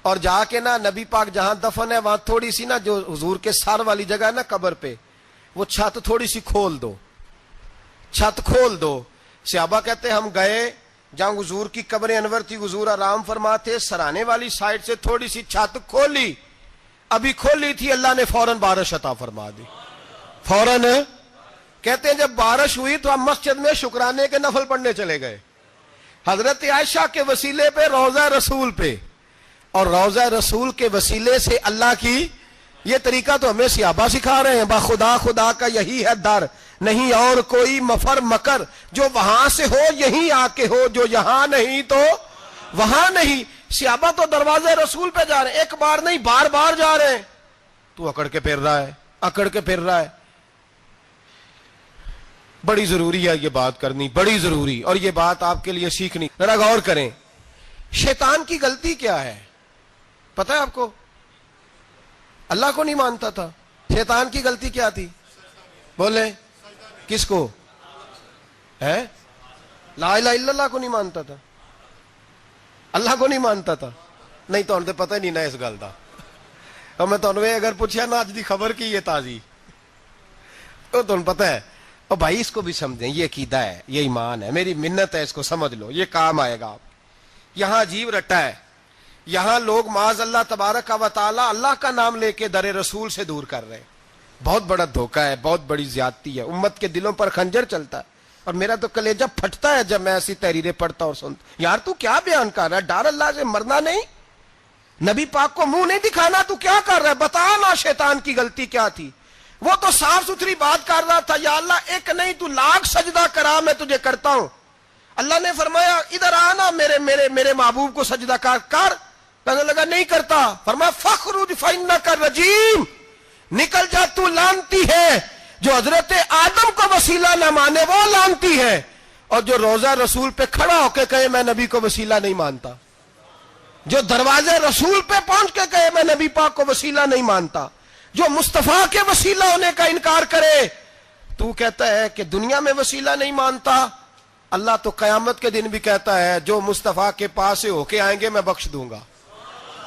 [SPEAKER 1] اور جا کے نا نبی پاک جہاں دفن ہے وہاں تھوڑی سی نا جو حضور کے سر والی جگہ ہے نا قبر پہ، وہ چھت تھوڑی سی کھول دو، چھت کھول دو۔ صحابہ کہتے ہم گئے جہاں حضور کی قبر انور تھی، حضور آرام فرماتے، سرانے والی سائڈ سے تھوڑی سی چھت کھولی، ابھی کھولی تھی اللہ نے فوراً بارش عطا فرما دی، فوراً۔ کہتے ہیں جب بارش ہوئی تو ہم مسجد میں شکرانے کے نفل پڑھنے چلے گئے، حضرت عائشہ کے وسیلے پہ، روضہ رسول پہ، اور روضہ رسول کے وسیلے سے اللہ کی یہ طریقہ تو ہمیں صحابہ سکھا رہے ہیں۔ خدا خدا کا یہی ہے در، نہیں اور کوئی مفر مکر، جو وہاں سے ہو یہیں آ کے ہو، جو یہاں نہیں تو وہاں نہیں۔ صحابہ تو دروازے رسول پہ جا رہے ہیں، ایک بار نہیں بار بار جا رہے ہیں، تو اکڑ کے پھر رہا ہے، اکڑ کے پھر رہا ہے۔ بڑی ضروری ہے یہ بات کرنی، بڑی ضروری، اور یہ بات آپ کے لیے سیکھنی۔ ذرا غور کریں، شیطان کی غلطی کیا ہے پتہ ہے آپ کو؟ اللہ کو نہیں مانتا تھا۔ شیطان کی غلطی کیا تھی؟ بولے کس کو ہے؟ لا الہ الا اللہ کو نہیں مانتا تھا، اللہ کو نہیں مانتا تھا۔ نہیں تو پتہ نہیں نا اس گل دا، اور میں تمہیں اگر پوچھا نا اج دی خبر کی یہ تازی، تو تمہیں پتہ ہے۔ اور بھائی اس کو بھی سمجھیں، یہ عقیدہ ہے، یہ ایمان ہے، میری منت ہے، اس کو سمجھ لو، یہ کام آئے گا آپ۔ یہاں عجیب رٹا ہے، یہاں لوگ معاذ اللہ تبارک و تعالی اللہ کا نام لے کے در رسول سے دور کر رہے ہیں۔ بہت بڑا دھوکہ ہے، بہت بڑی زیادتی ہے، امت کے دلوں پر خنجر چلتا ہے، اور میرا تو کلیجہ پھٹتا ہے جب میں ایسی تحریریں پڑھتا اور سنتا۔ یار تو کیا بیان کر رہا ہے؟ ڈر اللہ سے مرنا نہیں، نبی پاک کو منہ نہیں دکھانا، تو کیا کر رہا ہے؟ بتا نا شیطان کی غلطی کیا تھی؟ وہ تو صاف ستھری بات کر رہا تھا، یا اللہ ایک نہیں تو لاکھ سجدہ کرا میں تجھے کرتا ہوں۔ اللہ نے فرمایا ادھر آنا، میرے محبوب کو سجدہ کر۔ کہنے لگا نہیں کرتا، فرمایا فخرج فإنک رجیم، نکل جا تو لعنتی ہے۔ جو حضرت آدم کو وسیلہ نہ مانے وہ لعنتی ہے، اور جو روضہ رسول پہ کھڑا ہو کے کہے میں نبی کو وسیلہ نہیں مانتا، جو دروازے رسول پہ پہنچ کے کہے میں نبی پاک کو وسیلہ نہیں مانتا، جو مصطفیٰ کے وسیلہ ہونے کا انکار کرے، تو کہتا ہے کہ دنیا میں وسیلہ نہیں مانتا۔ اللہ تو قیامت کے دن بھی کہتا ہے جو مصطفیٰ کے پاس سے ہو کے آئیں گے میں بخش دوں گا۔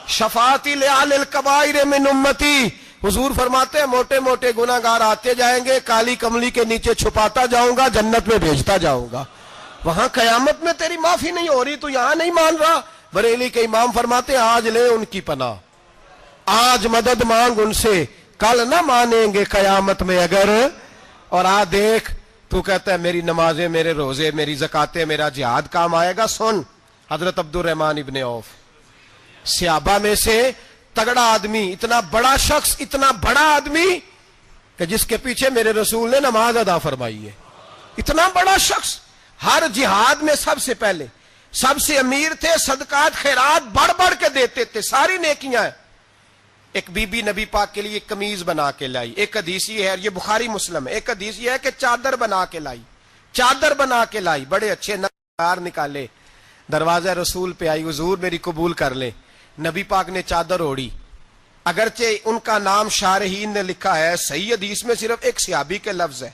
[SPEAKER 1] شفاعتی لأہل الکبائر من امتی، حضور فرماتے ہیں موٹے موٹے گناہ گار آتے جائیں گے، کالی کملی کے نیچے چھپاتا جاؤں گا، جنت میں بھیجتا جاؤں گا۔ وہاں قیامت میں تیری معافی نہیں ہو رہی، تو یہاں نہیں مان رہا۔ بریلی کے امام فرماتے ہیں آج لے ان کی پناہ، آج مدد مانگ ان سے، کل نہ مانیں گے قیامت میں اگر۔ اور دیکھ تو کہتا ہے میری نمازیں، میرے روزے، میری زکاتیں، میرا جہاد کام آئے گا۔ سن، حضرت عبد الرحمن ابن عوف صحابہ میں سے تگڑا آدمی، اتنا بڑا شخص، اتنا بڑا آدمی کہ جس کے پیچھے میرے رسول نے نماز ادا فرمائی ہے، اتنا بڑا شخص، ہر جہاد میں سب سے پہلے، سب سے امیر تھے، صدقات خیرات بڑھ بڑھ کے دیتے تھے، ساری نیکیاں ہیں۔ ایک بی بی نبی پاک کے لیے ایک قمیض بنا کے لائی، ایک حدیث یہ ہے، یہ بخاری مسلم ہے، ایک حدیث یہ ہے کہ چادر بنا کے لائی، چادر بنا کے لائی، بڑے اچھے نگار نکالے، دروازہ رسول پہ آئی، حضور میری قبول کر لیں۔ نبی پاک نے چادر اوڑی، اگرچہ ان کا نام شارحین نے لکھا ہے، صحیح حدیث میں صرف ایک صحابی کے لفظ ہے۔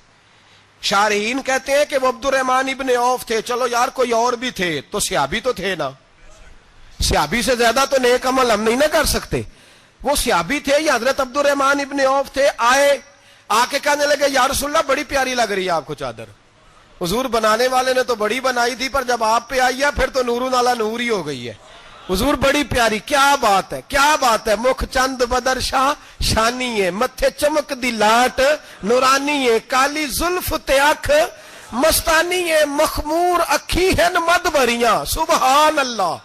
[SPEAKER 1] شارحین کہتے ہیں کہ وہ عبد الرحمن ابن عوف تھے، چلو یار کوئی اور بھی تھے تو صحابی تو تھے نا، صحابی سے زیادہ تو نیک عمل ہم نہیں نہ کر سکتے، وہ صحابی تھے، یہ حضرت عبد الرحمن ابن عوف تھے۔ آئے آ کے کہنے لگے یا رسول اللہ بڑی پیاری لگ رہی ہے آپ کو چادر. حضور بنانے والے نے تو بڑی بنائی تھی، پر جب آپ پہ آئی ہے پھر تو نور نالا نور ہی ہو گئی ہے. حضور بڑی پیاری، کیا بات ہے کیا بات ہے. مکھ چند بدر شاہ شانی ہے، متھے چمک دی لاٹ نورانی ہے، کالی زلف تے اکھ مستانی ہے، مخمور اکھی ہیں مد بھریاں. سبحان اللہ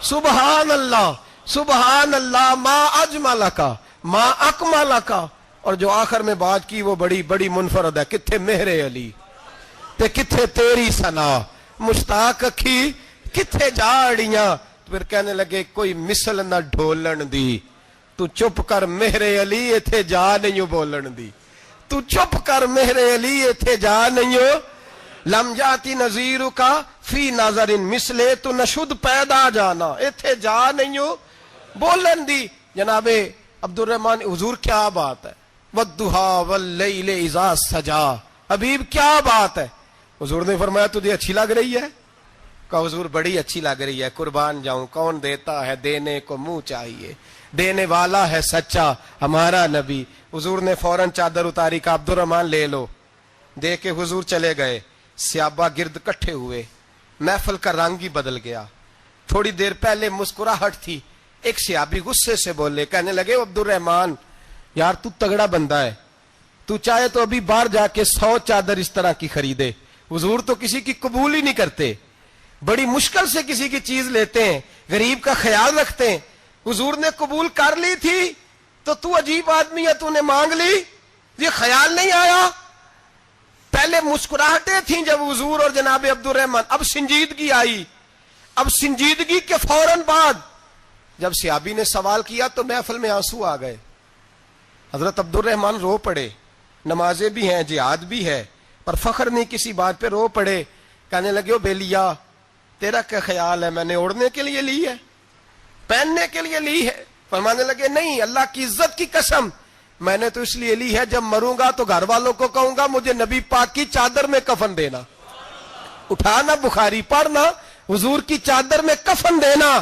[SPEAKER 1] سبحان اللہ سبحان اللہ. ما اجمل کا ما اکمل کا. اور جو آخر میں بات کی وہ بڑی بڑی منفرد ہے. کتھے مہر علی تے کتھے تیری ثنا، مشتاق اکھی کتھے جاڑیاں. پھر کہنے لگے کوئی مثل نہ ڈھولن دی، تو چپ کر مہر علی ایتھے جا نہیں بولن دی. تو چپ کر مہر علی ایتھے جا نہیں. لم جاتی نظیر کا فی نظر مثلے، تو نشد پیدا جانا ایتھے جا نہیں بولن دی. جناب عبد الرحمن حضور کیا بات ہے. والضحیٰ واللیل اذا سجا. حبیب کیا بات ہے. حضور نے فرمایا تجھے اچھی لگ رہی ہے؟ کہا حضور بڑی اچھی لگ رہی ہے. قربان جاؤں، کون دیتا ہے دینے کو منہ چاہیے، دینے والا ہے سچا ہمارا نبی. حضور نے فوراً چادر اتاری. کہا عبد الرحمن لے لو. دے کے حضور چلے گئے. صحابہ گرد کٹھے ہوئے. محفل کا رنگ ہی بدل گیا. تھوڑی دیر پہلے مسکراہٹ تھی. ایک صحابی غصے سے بولے، کہنے لگے عبد الرحمن یار تو تگڑا بندہ ہے، تو چاہے تو ابھی باہر جا کے 100 چادر اس طرح کی خریدے. حضور تو کسی کی قبول ہی نہیں کرتے، بڑی مشکل سے کسی کی چیز لیتے ہیں، غریب کا خیال رکھتے ہیں. حضور نے قبول کر لی تھی تو عجیب آدمی ہے، تو نے مانگ لی، یہ خیال نہیں آیا. پہلے مسکراہٹیں تھیں جب حضور اور جناب عبد الرحمن، اب سنجیدگی آئی. اب سنجیدگی کے فوراً بعد جب صحابی نے سوال کیا تو محفل میں آنسو آ گئے. حضرت عبد الرحمن رو پڑے. نمازیں بھی ہیں، جہاد بھی ہے، پر فخر نہیں کسی بات پہ، رو پڑے. کہنے لگے او بیلیا تیرا کیا خیال ہے، میں نے اوڑھنے کے لیے لی ہے، پہننے کے لیے لی ہے؟ فرمانے لگے نہیں، اللہ کی عزت کی قسم میں نے تو اس لیے لی ہے جب مروں گا تو گھر والوں کو کہوں گا مجھے نبی پاک کی چادر میں کفن دینا. اٹھانا بخاری پڑھنا، حضور کی چادر میں کفن دینا،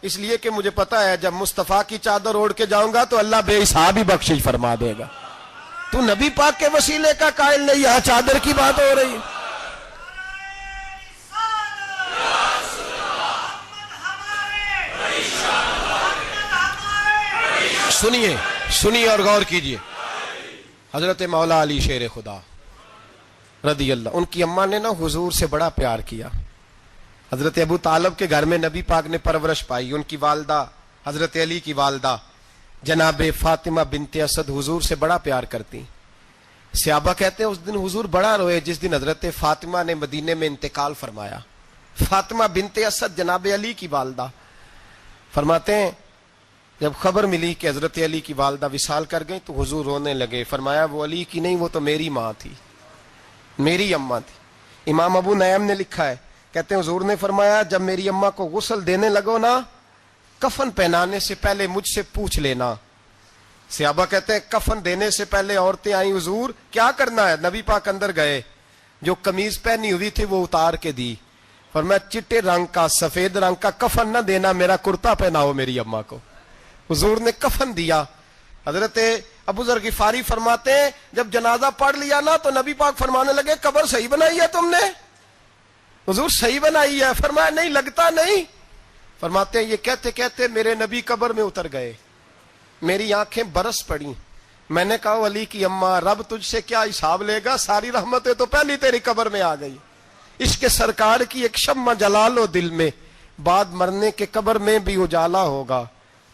[SPEAKER 1] اس لیے کہ مجھے پتا ہے جب مصطفیٰ کی چادر اوڑھ کے جاؤں گا تو اللہ بے حساب ہی بخشش فرما دے گا. تو نبی پاک کے وسیلے کا قائل نہیں، یہاں چادر کی بات ہو رہی. سنیے اور غور کیجئے. حضرت مولا علی شیر خدا رضی اللہ، ان کی اماں نے نا حضور سے بڑا پیار کیا. حضرت ابو طالب کے گھر میں نبی پاک نے پرورش پائی. ان کی والدہ حضرت علی کی والدہ جناب فاطمہ بنت اسد حضور سے بڑا پیار کرتی. صحابہ کہتے ہیں اس دن حضور بڑا روئے جس دن حضرت فاطمہ نے مدینے میں انتقال فرمایا. فاطمہ بنت اسد جناب علی کی والدہ فرماتے ہیں جب خبر ملی کہ حضرت علی کی والدہ وصال کر گئی تو حضور رونے لگے. فرمایا وہ علی کی نہیں، وہ تو میری ماں تھی، میری اماں تھی. امام ابو نعیم نے لکھا ہے، کہتے ہیں حضور نے فرمایا جب میری اماں کو غسل دینے لگو نا، کفن پہنانے سے پہلے مجھ سے پوچھ لینا. صحابہ کہتے ہیں کفن دینے سے پہلے عورتیں آئیں، حضور کیا کرنا ہے؟ نبی پاک اندر گئے، جو قمیض پہنی ہوئی تھی وہ اتار کے دی. فرمایا چٹے رنگ کا سفید رنگ کا کفن نہ دینا، میرا کرتا پہناؤ میری اماں کو. حضور نے کفن دیا. حضرت ابو ذر غفاری فرماتے ہیں جب جنازہ پڑھ لیا نا تو نبی پاک فرمانے لگے قبر صحیح بنائی ہے تم نے؟ حضور صحیح بنائی ہے. فرمایا نہیں لگتا نہیں. فرماتے ہیں یہ کہتے کہتے میرے نبی قبر میں اتر گئے، میری آنکھیں برس پڑی. میں نے کہا علی کی اماں رب تجھ سے کیا حساب لے گا، ساری رحمتیں تو پہلی تیری قبر میں آ گئی. عشق سرکار کی ایک شمع جلا لو دل میں، بعد مرنے کے قبر میں بھی اجالا ہوگا.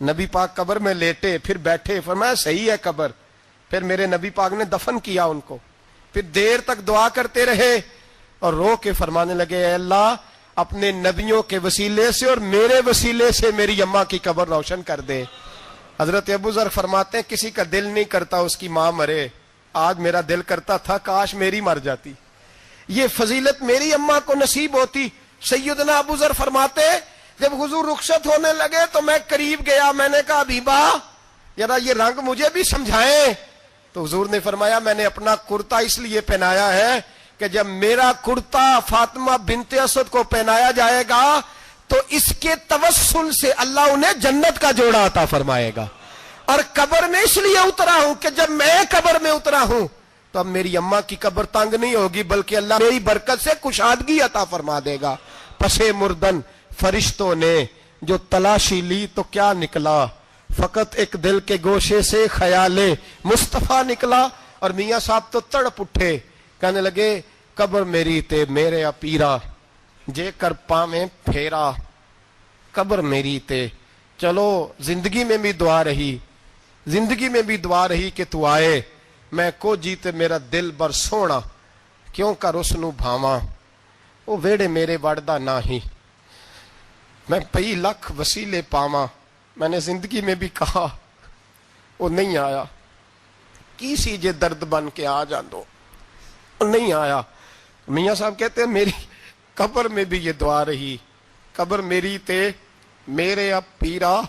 [SPEAKER 1] نبی پاک قبر میں لیٹے پھر بیٹھے. فرمایا صحیح ہے قبر. پھر میرے نبی پاک نے دفن کیا ان کو. پھر دیر تک دعا کرتے رہے اور رو کے فرمانے لگے اے اللہ اپنے نبیوں کے وسیلے سے اور میرے وسیلے سے میری اماں کی قبر روشن کر دے. حضرت ابو ذر فرماتے ہیں کسی کا دل نہیں کرتا اس کی ماں مرے، آج میرا دل کرتا تھا کاش میری مر جاتی، یہ فضیلت میری اماں کو نصیب ہوتی. سیدنا ابو ذر فرماتے جب حضور رخصت ہونے لگے تو میں قریب گیا، میں نے کہا حبیبہ ذرا یہ رنگ مجھے بھی سمجھائیں. تو حضور نے فرمایا میں نے اپنا کرتا اس لیے پہنایا ہے کہ جب میرا کرتا فاطمہ بنت اسد کو پہنایا جائے گا تو اس کے توسل سے اللہ انہیں جنت کا جوڑا عطا فرمائے گا. اور قبر میں اس لیے اترا ہوں کہ جب میں قبر میں اترا ہوں تو اب میری اماں کی قبر تنگ نہیں ہوگی، بلکہ اللہ میری برکت سے کشادگی عطا فرما دے گا۔ پسے مردن فرشتوں نے جو تلاشی لی تو کیا نکلا، فقط ایک دل کے گوشے سے خیال مصطفیٰ نکلا۔ اور میاں صاحب تو تڑپ اٹھے، کہنے لگے قبر میری تے میرے پیرا جے کر پاویں پھیرا، قبر میری تے۔ چلو زندگی میں بھی دعا رہی، زندگی میں بھی دعا رہی کہ تو آئے، میں کو جیتے میرا دل بر سونا، کیوں کر اس نو بھاواں وہ ویڑے میرے وڑدا نہ ہی، میں پئی لکھ وسیلے پاواں۔ میں نے زندگی میں بھی کہا وہ نہیں آیا، کی سی جے درد بن کے آ جاندو، وہ نہیں آیا۔ میاں صاحب کہتے ہیں میری قبر میں بھی یہ دعا رہی، قبر میری تے میرے اب پیرا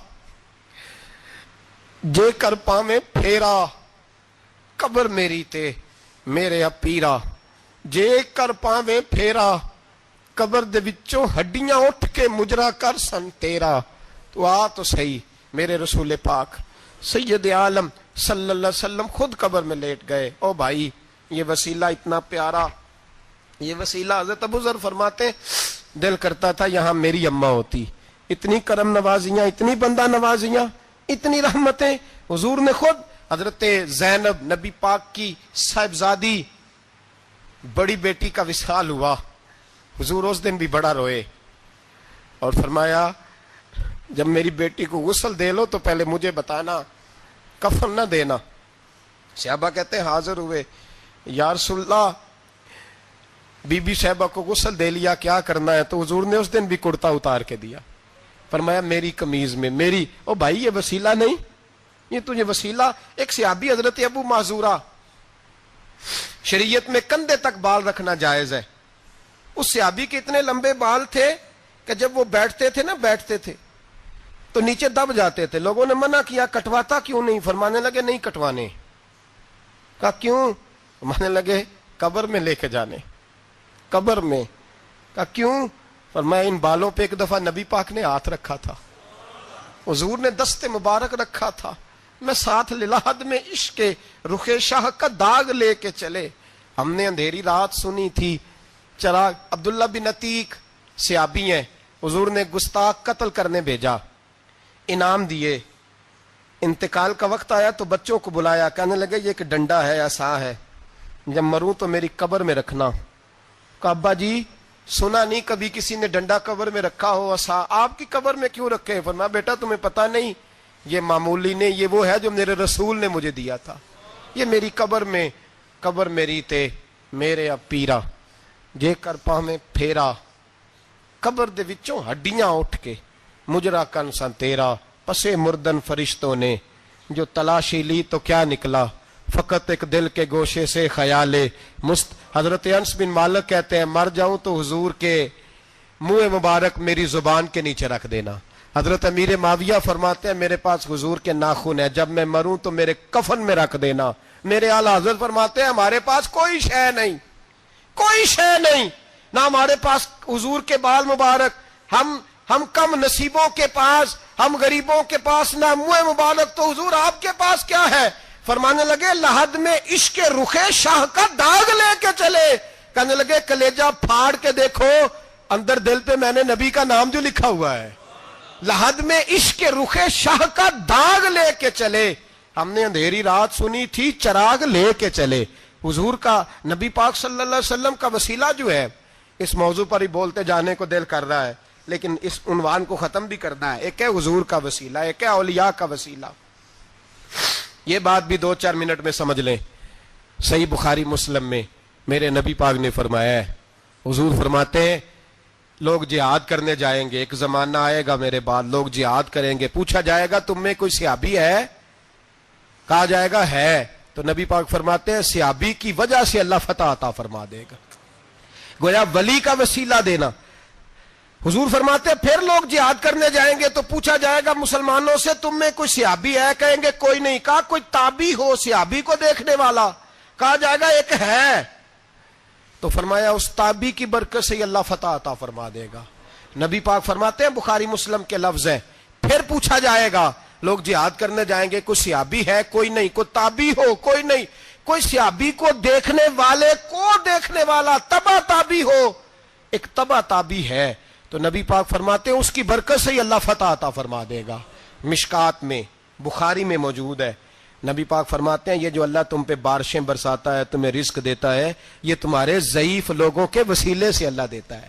[SPEAKER 1] جے کر پاویں پھیرا، قبر میری تے میرے اب پیرا جے کر پاویں پھیرا، قبر دے وچوں ہڈیاں اٹھ کے مجرا کر سن تیرا۔ تو آ تو صحیح، میرے رسول پاک سید عالم صلی اللہ علیہ وسلم خود قبر میں لیٹ گئے۔ او بھائی یہ وسیلہ اتنا پیارا، یہ وسیلہ حضرت ابو ذر فرماتے دل کرتا تھا یہاں میری اماں ہوتی، اتنی کرم نوازیاں، اتنی بندہ نوازیاں، اتنی رحمتیں۔ حضور نے خود حضرت زینب نبی پاک کی صاحبزادی بڑی بیٹی کا وصال ہوا، حضور اس دن بھی بڑا روئے اور فرمایا جب میری بیٹی کو غسل دے لو تو پہلے مجھے بتانا، کفن نہ دینا۔ صحابہ کہتے ہیں حاضر ہوئے، یا رسول اللہ بی بی صاحبہ کو غسل دے لیا، کیا کرنا ہے؟ تو حضور نے اس دن بھی کرتا اتار کے دیا، فرمایا میری قمیض میں میری۔ او بھائی یہ وسیلہ نہیں، یہ تجھے وسیلہ۔ ایک صحابی حضرت ابو معذورہ، شریعت میں کندھے تک بال رکھنا جائز ہے، اس صحابی کے اتنے لمبے بال تھے کہ جب وہ بیٹھتے تھے تو نیچے دب جاتے تھے۔ لوگوں نے منع کیا کٹواتا کیوں نہیں؟ فرمانے لگے نہیں کٹوانے۔ کہا کیوں؟ فرمانے لگے قبر میں لے کے جانے، قبر میں۔ کہا کیوں؟ فرمایا ان بالوں پہ ایک دفعہ نبی پاک نے ہاتھ رکھا تھا، حضور نے دست مبارک رکھا تھا، میں ساتھ للہد میں عشق رخ شاہ کا داغ لے کے چلے۔ ہم نے اندھیری رات سنی تھی چراغ۔ عبداللہ بن عتیق صحابی ہیں، حضور نے گستاخ قتل کرنے بھیجا، انعام دیے۔ انتقال کا وقت آیا تو بچوں کو بلایا، کہنے لگے یہ ایک ڈنڈا ہے، عصا ہے، جب مروں تو میری قبر میں رکھنا۔ کہا ابا جی سنا نہیں کبھی کسی نے ڈنڈا قبر میں رکھا ہو، عصا آپ کی قبر میں کیوں رکھے؟ فرمایا بیٹا تمہیں پتہ نہیں، یہ معمولی نہیں، یہ وہ ہے جو میرے رسول نے مجھے دیا تھا، یہ میری قبر میں، قبر میری تے میرے اب پیرا جے کر پاویں پھیرا، قبر دے وچوں ہڈیاں اٹھ کے مجرا کن سن تیرا۔ پسے مردن فرشتوں نے جو تلاشی لی تو کیا نکلا، فقط ایک دل کے گوشے سے خیال حضرت انس بن مالک کہتے ہیں مر جاؤں تو حضور کے منہ مبارک میری زبان کے نیچے رکھ دینا۔ حضرت امیر معاویہ فرماتے ہیں میرے پاس حضور کے ناخن ہے، جب میں مروں تو میرے کفن میں رکھ دینا۔ میرے اعلیٰ حضرت فرماتے ہیں ہمارے پاس کوئی شے نہیں، کوئی شے نہیں، نہ ہمارے پاس حضور کے بال مبارک، ہم کم نصیبوں کے پاس، ہم غریبوں کے پاس نہ منہ مبارک، تو حضور آپ کے پاس کیا ہے؟ فرمانے لگے لحد میں عشق رخ شاہ کا داغ لے کے چلے۔ کہنے لگے کلیجہ پھاڑ کے دیکھو اندر دل پہ میں نے نبی کا نام جو لکھا ہوا ہے۔ لحد میں عشق رخ شاہ کا داغ لے کے چلے، ہم نے اندھیری رات سنی تھی چراغ لے کے چلے۔ حضور کا نبی پاک صلی اللہ علیہ وسلم کا وسیلہ جو ہے، اس موضوع پر ہی بولتے جانے کو دل کر رہا ہے، لیکن اس عنوان کو ختم بھی کرنا ہے۔ ایک ہے حضور کا وسیلہ، ایک ہے اولیاء کا وسیلہ۔ یہ بات بھی 2-4 منٹ میں سمجھ لیں۔ صحیح بخاری مسلم میں میرے نبی پاک نے فرمایا ہے، حضور فرماتے ہیں لوگ جہاد کرنے جائیں گے، ایک زمانہ آئے گا میرے بعد لوگ جہاد کریں گے، پوچھا جائے گا تم میں کوئی صحابی ہے؟ کہا جائے گا ہے، تو نبی پاک فرماتے ہیں صحابی کی وجہ سے اللہ فتح عطا فرما دے گا۔ گویا ولی کا وسیلہ دینا۔ حضور فرماتے ہیں پھر لوگ جہاد کرنے جائیں گے تو پوچھا جائے گا مسلمانوں سے تم میں کوئی صحابی ہے؟ کہیں گے کوئی نہیں۔ کہا کوئی تابعی ہو صحابی کو دیکھنے والا؟ کہا جائے گا ایک ہے، تو فرمایا اس تابعی کی برکت سے اللہ فتح عطا فرما دے گا۔ نبی پاک فرماتے ہیں بخاری مسلم کے لفظ ہیں، پھر پوچھا جائے گا لوگ جہاد کرنے جائیں گے، کوئی صحابی ہے کوئی نہیں، کوئی تابعی ہو کوئی نہیں، کوئی صحابی کو دیکھنے والے کو دیکھنے والا تبع تابعی ہو، ایک تبع تابعی ہے تو نبی پاک فرماتے ہیں اس کی برکت سے ہی اللہ فتح عطا فرما دے گا۔ مشکات میں بخاری میں موجود ہے، نبی پاک فرماتے ہیں یہ جو اللہ تم پہ بارشیں برساتا ہے، تمہیں رزق دیتا ہے، یہ تمہارے ضعیف لوگوں کے وسیلے سے اللہ دیتا ہے،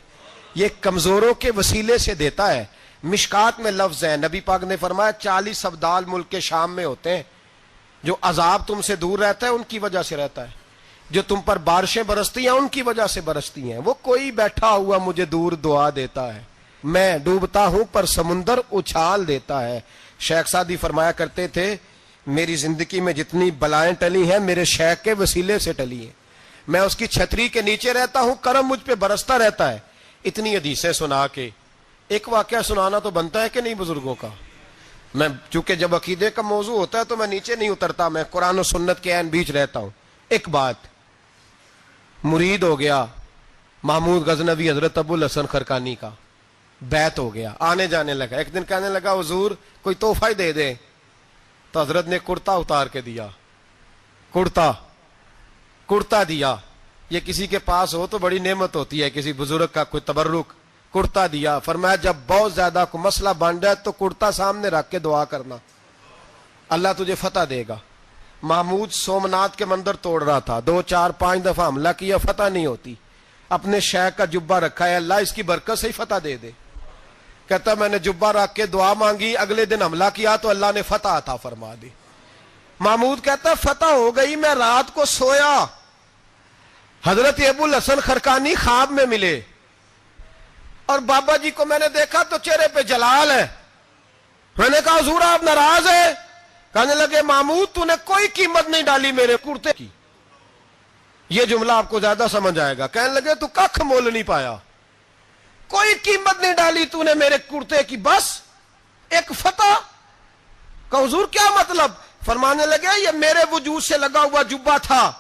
[SPEAKER 1] یہ کمزوروں کے وسیلے سے دیتا ہے۔ مشکات میں لفظ ہے، نبی پاک نے فرمایا 40 ابدال ملک کے شام میں ہوتے ہیں، جو عذاب تم سے دور رہتا ہے ان کی وجہ سے رہتا ہے، جو تم پر بارشیں برستی ہیں ان کی وجہ سے برستی ہیں۔ وہ کوئی بیٹھا ہوا مجھے دور دعا دیتا ہے، میں ڈوبتا ہوں پر سمندر اچھال دیتا ہے۔ شیخ سعدی فرمایا کرتے تھے میری زندگی میں جتنی بلائیں ٹلی ہیں میرے شیخ کے وسیلے سے ٹلی ہیں، میں اس کی چھتری کے نیچے رہتا ہوں، کرم مجھ پہ برستا رہتا ہے۔ اتنی حدیثیں سنا کے ایک واقعہ سنانا تو بنتا ہے کہ نہیں بزرگوں کا؟ میں چونکہ جب عقیدے کا موضوع ہوتا ہے تو میں نیچے نہیں اترتا، میں قرآن و سنت کے عین بیچ رہتا ہوں۔ ایک بات، مرید ہو گیا محمود غزنوی حضرت ابو الحسن خرقانی کا، بیعت ہو گیا، آنے جانے لگا۔ ایک دن کہنے لگا حضور کوئی تحفہ ہی دے دے، تو حضرت نے کرتا اتار کے دیا، کرتا دیا۔ یہ کسی کے پاس ہو تو بڑی نعمت ہوتی ہے، کسی بزرگ کا کوئی تبرک، کرتا دیا۔ فرمایا جب بہت زیادہ کوئی مسئلہ بن جائے تو کرتا سامنے رکھ کے دعا کرنا، اللہ تجھے فتح دے گا۔ محمود سومناتھ کے مندر توڑ رہا تھا، 2 4 5 دفعہ حملہ کیا، فتح نہیں ہوتی، اپنے شیخ کا جبہ رکھا ہے، اللہ اس کی برکت سے ہی فتح دے دے۔ کہتا میں نے جبہ رکھ کے دعا مانگی، اگلے دن حملہ کیا تو اللہ نے فتح عطا فرما دی۔ محمود کہتا فتح ہو گئی، میں رات کو سویا، حضرت ابو الحسن خرقانی خواب میں ملے، اور بابا جی کو میں نے دیکھا تو چہرے پہ جلال ہے۔ میں نے کہا حضور آپ ناراض ہیں؟ کہنے لگے محمود تو نے کوئی قیمت نہیں ڈالی میرے کرتے کی۔ یہ جملہ آپ کو زیادہ سمجھ آئے گا۔ کہنے لگے تو ککھ مول نہیں پایا، کوئی قیمت نہیں ڈالی تو نے میرے کرتے کی، بس ایک فتح۔ کہ حضور کیا مطلب؟ فرمانے لگے یہ میرے وجود سے لگا ہوا جبہ تھا،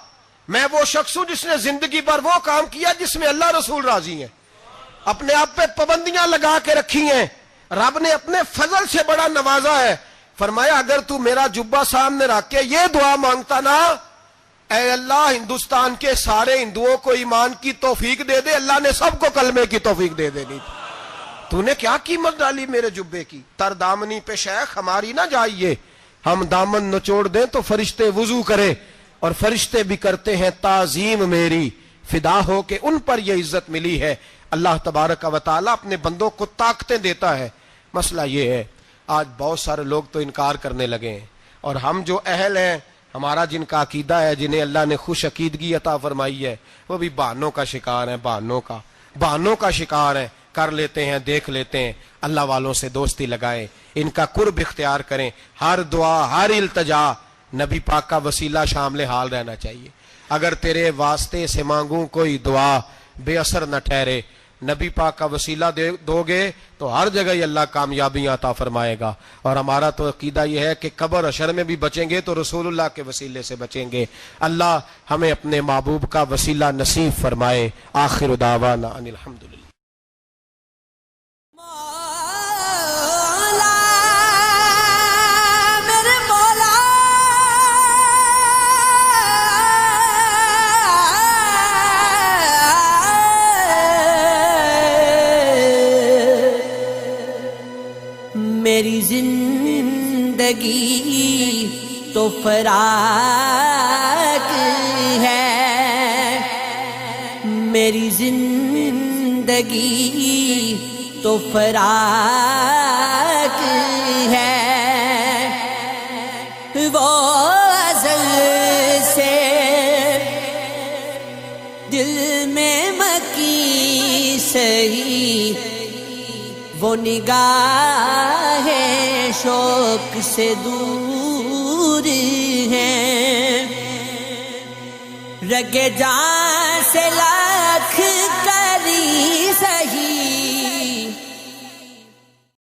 [SPEAKER 1] میں وہ شخص ہوں جس نے زندگی پر وہ کام کیا جس میں اللہ رسول راضی ہیں، اپنے آپ پہ پابندیاں لگا کے رکھی ہیں، رب نے اپنے فضل سے بڑا نوازا ہے۔ فرمایا اگر تو میرا جبہ سامنے رکھ کے یہ دعا مانگتا نا، اے اللہ ہندوستان کے سارے ہندوؤں کو ایمان کی توفیق دے دے، اللہ نے سب کو کلمے کی توفیق دے دینی تھی۔ تو نے کیا قیمت ڈالی میرے جبے کی؟ تر دامنی پہ شیخ ہماری نہ جائیے، ہم دامن نچوڑ دیں تو فرشتے وضو کرے، اور فرشتے بھی کرتے ہیں تعظیم میری، فدا ہو کہ ان پر یہ عزت ملی ہے۔ اللہ تبارک و تعالیٰ اپنے بندوں کو طاقتیں دیتا ہے۔ مسئلہ یہ ہے آج بہت سارے لوگ تو انکار کرنے لگے ہیں، اور ہم جو اہل ہیں، ہمارا جن کا عقیدہ ہے، جنہیں اللہ نے خوش عقیدگی عطا فرمائی ہے، وہ بھی بہانوں کا شکار ہیں، بہانوں کا شکار ہیں، کر لیتے ہیں، دیکھ لیتے ہیں۔ اللہ والوں سے دوستی لگائیں، ان کا قرب اختیار کریں، ہر دعا ہر التجا نبی پاک کا وسیلہ شامل حال رہنا چاہیے۔ اگر تیرے واسطے سے مانگوں کوئی دعا بے اثر نہ ٹھہرے، نبی پاک کا وسیلہ دو گے تو ہر جگہ ہی اللہ کامیابیاں عطا فرمائے گا۔ اور ہمارا تو عقیدہ یہ ہے کہ قبر حشر میں بھی بچیں گے تو رسول اللہ کے وسیلے سے بچیں گے۔ اللہ ہمیں اپنے محبوب کا وسیلہ نصیب فرمائے۔ آخر دعوانا ان الحمدللہ۔
[SPEAKER 2] میری زندگی تو فراق ہے، میری زندگی تو فراق ہے، وہ ازل سے دل میں مکی سہی، وہ نگاہ شوق سے دور ہے، رگ جان سے لا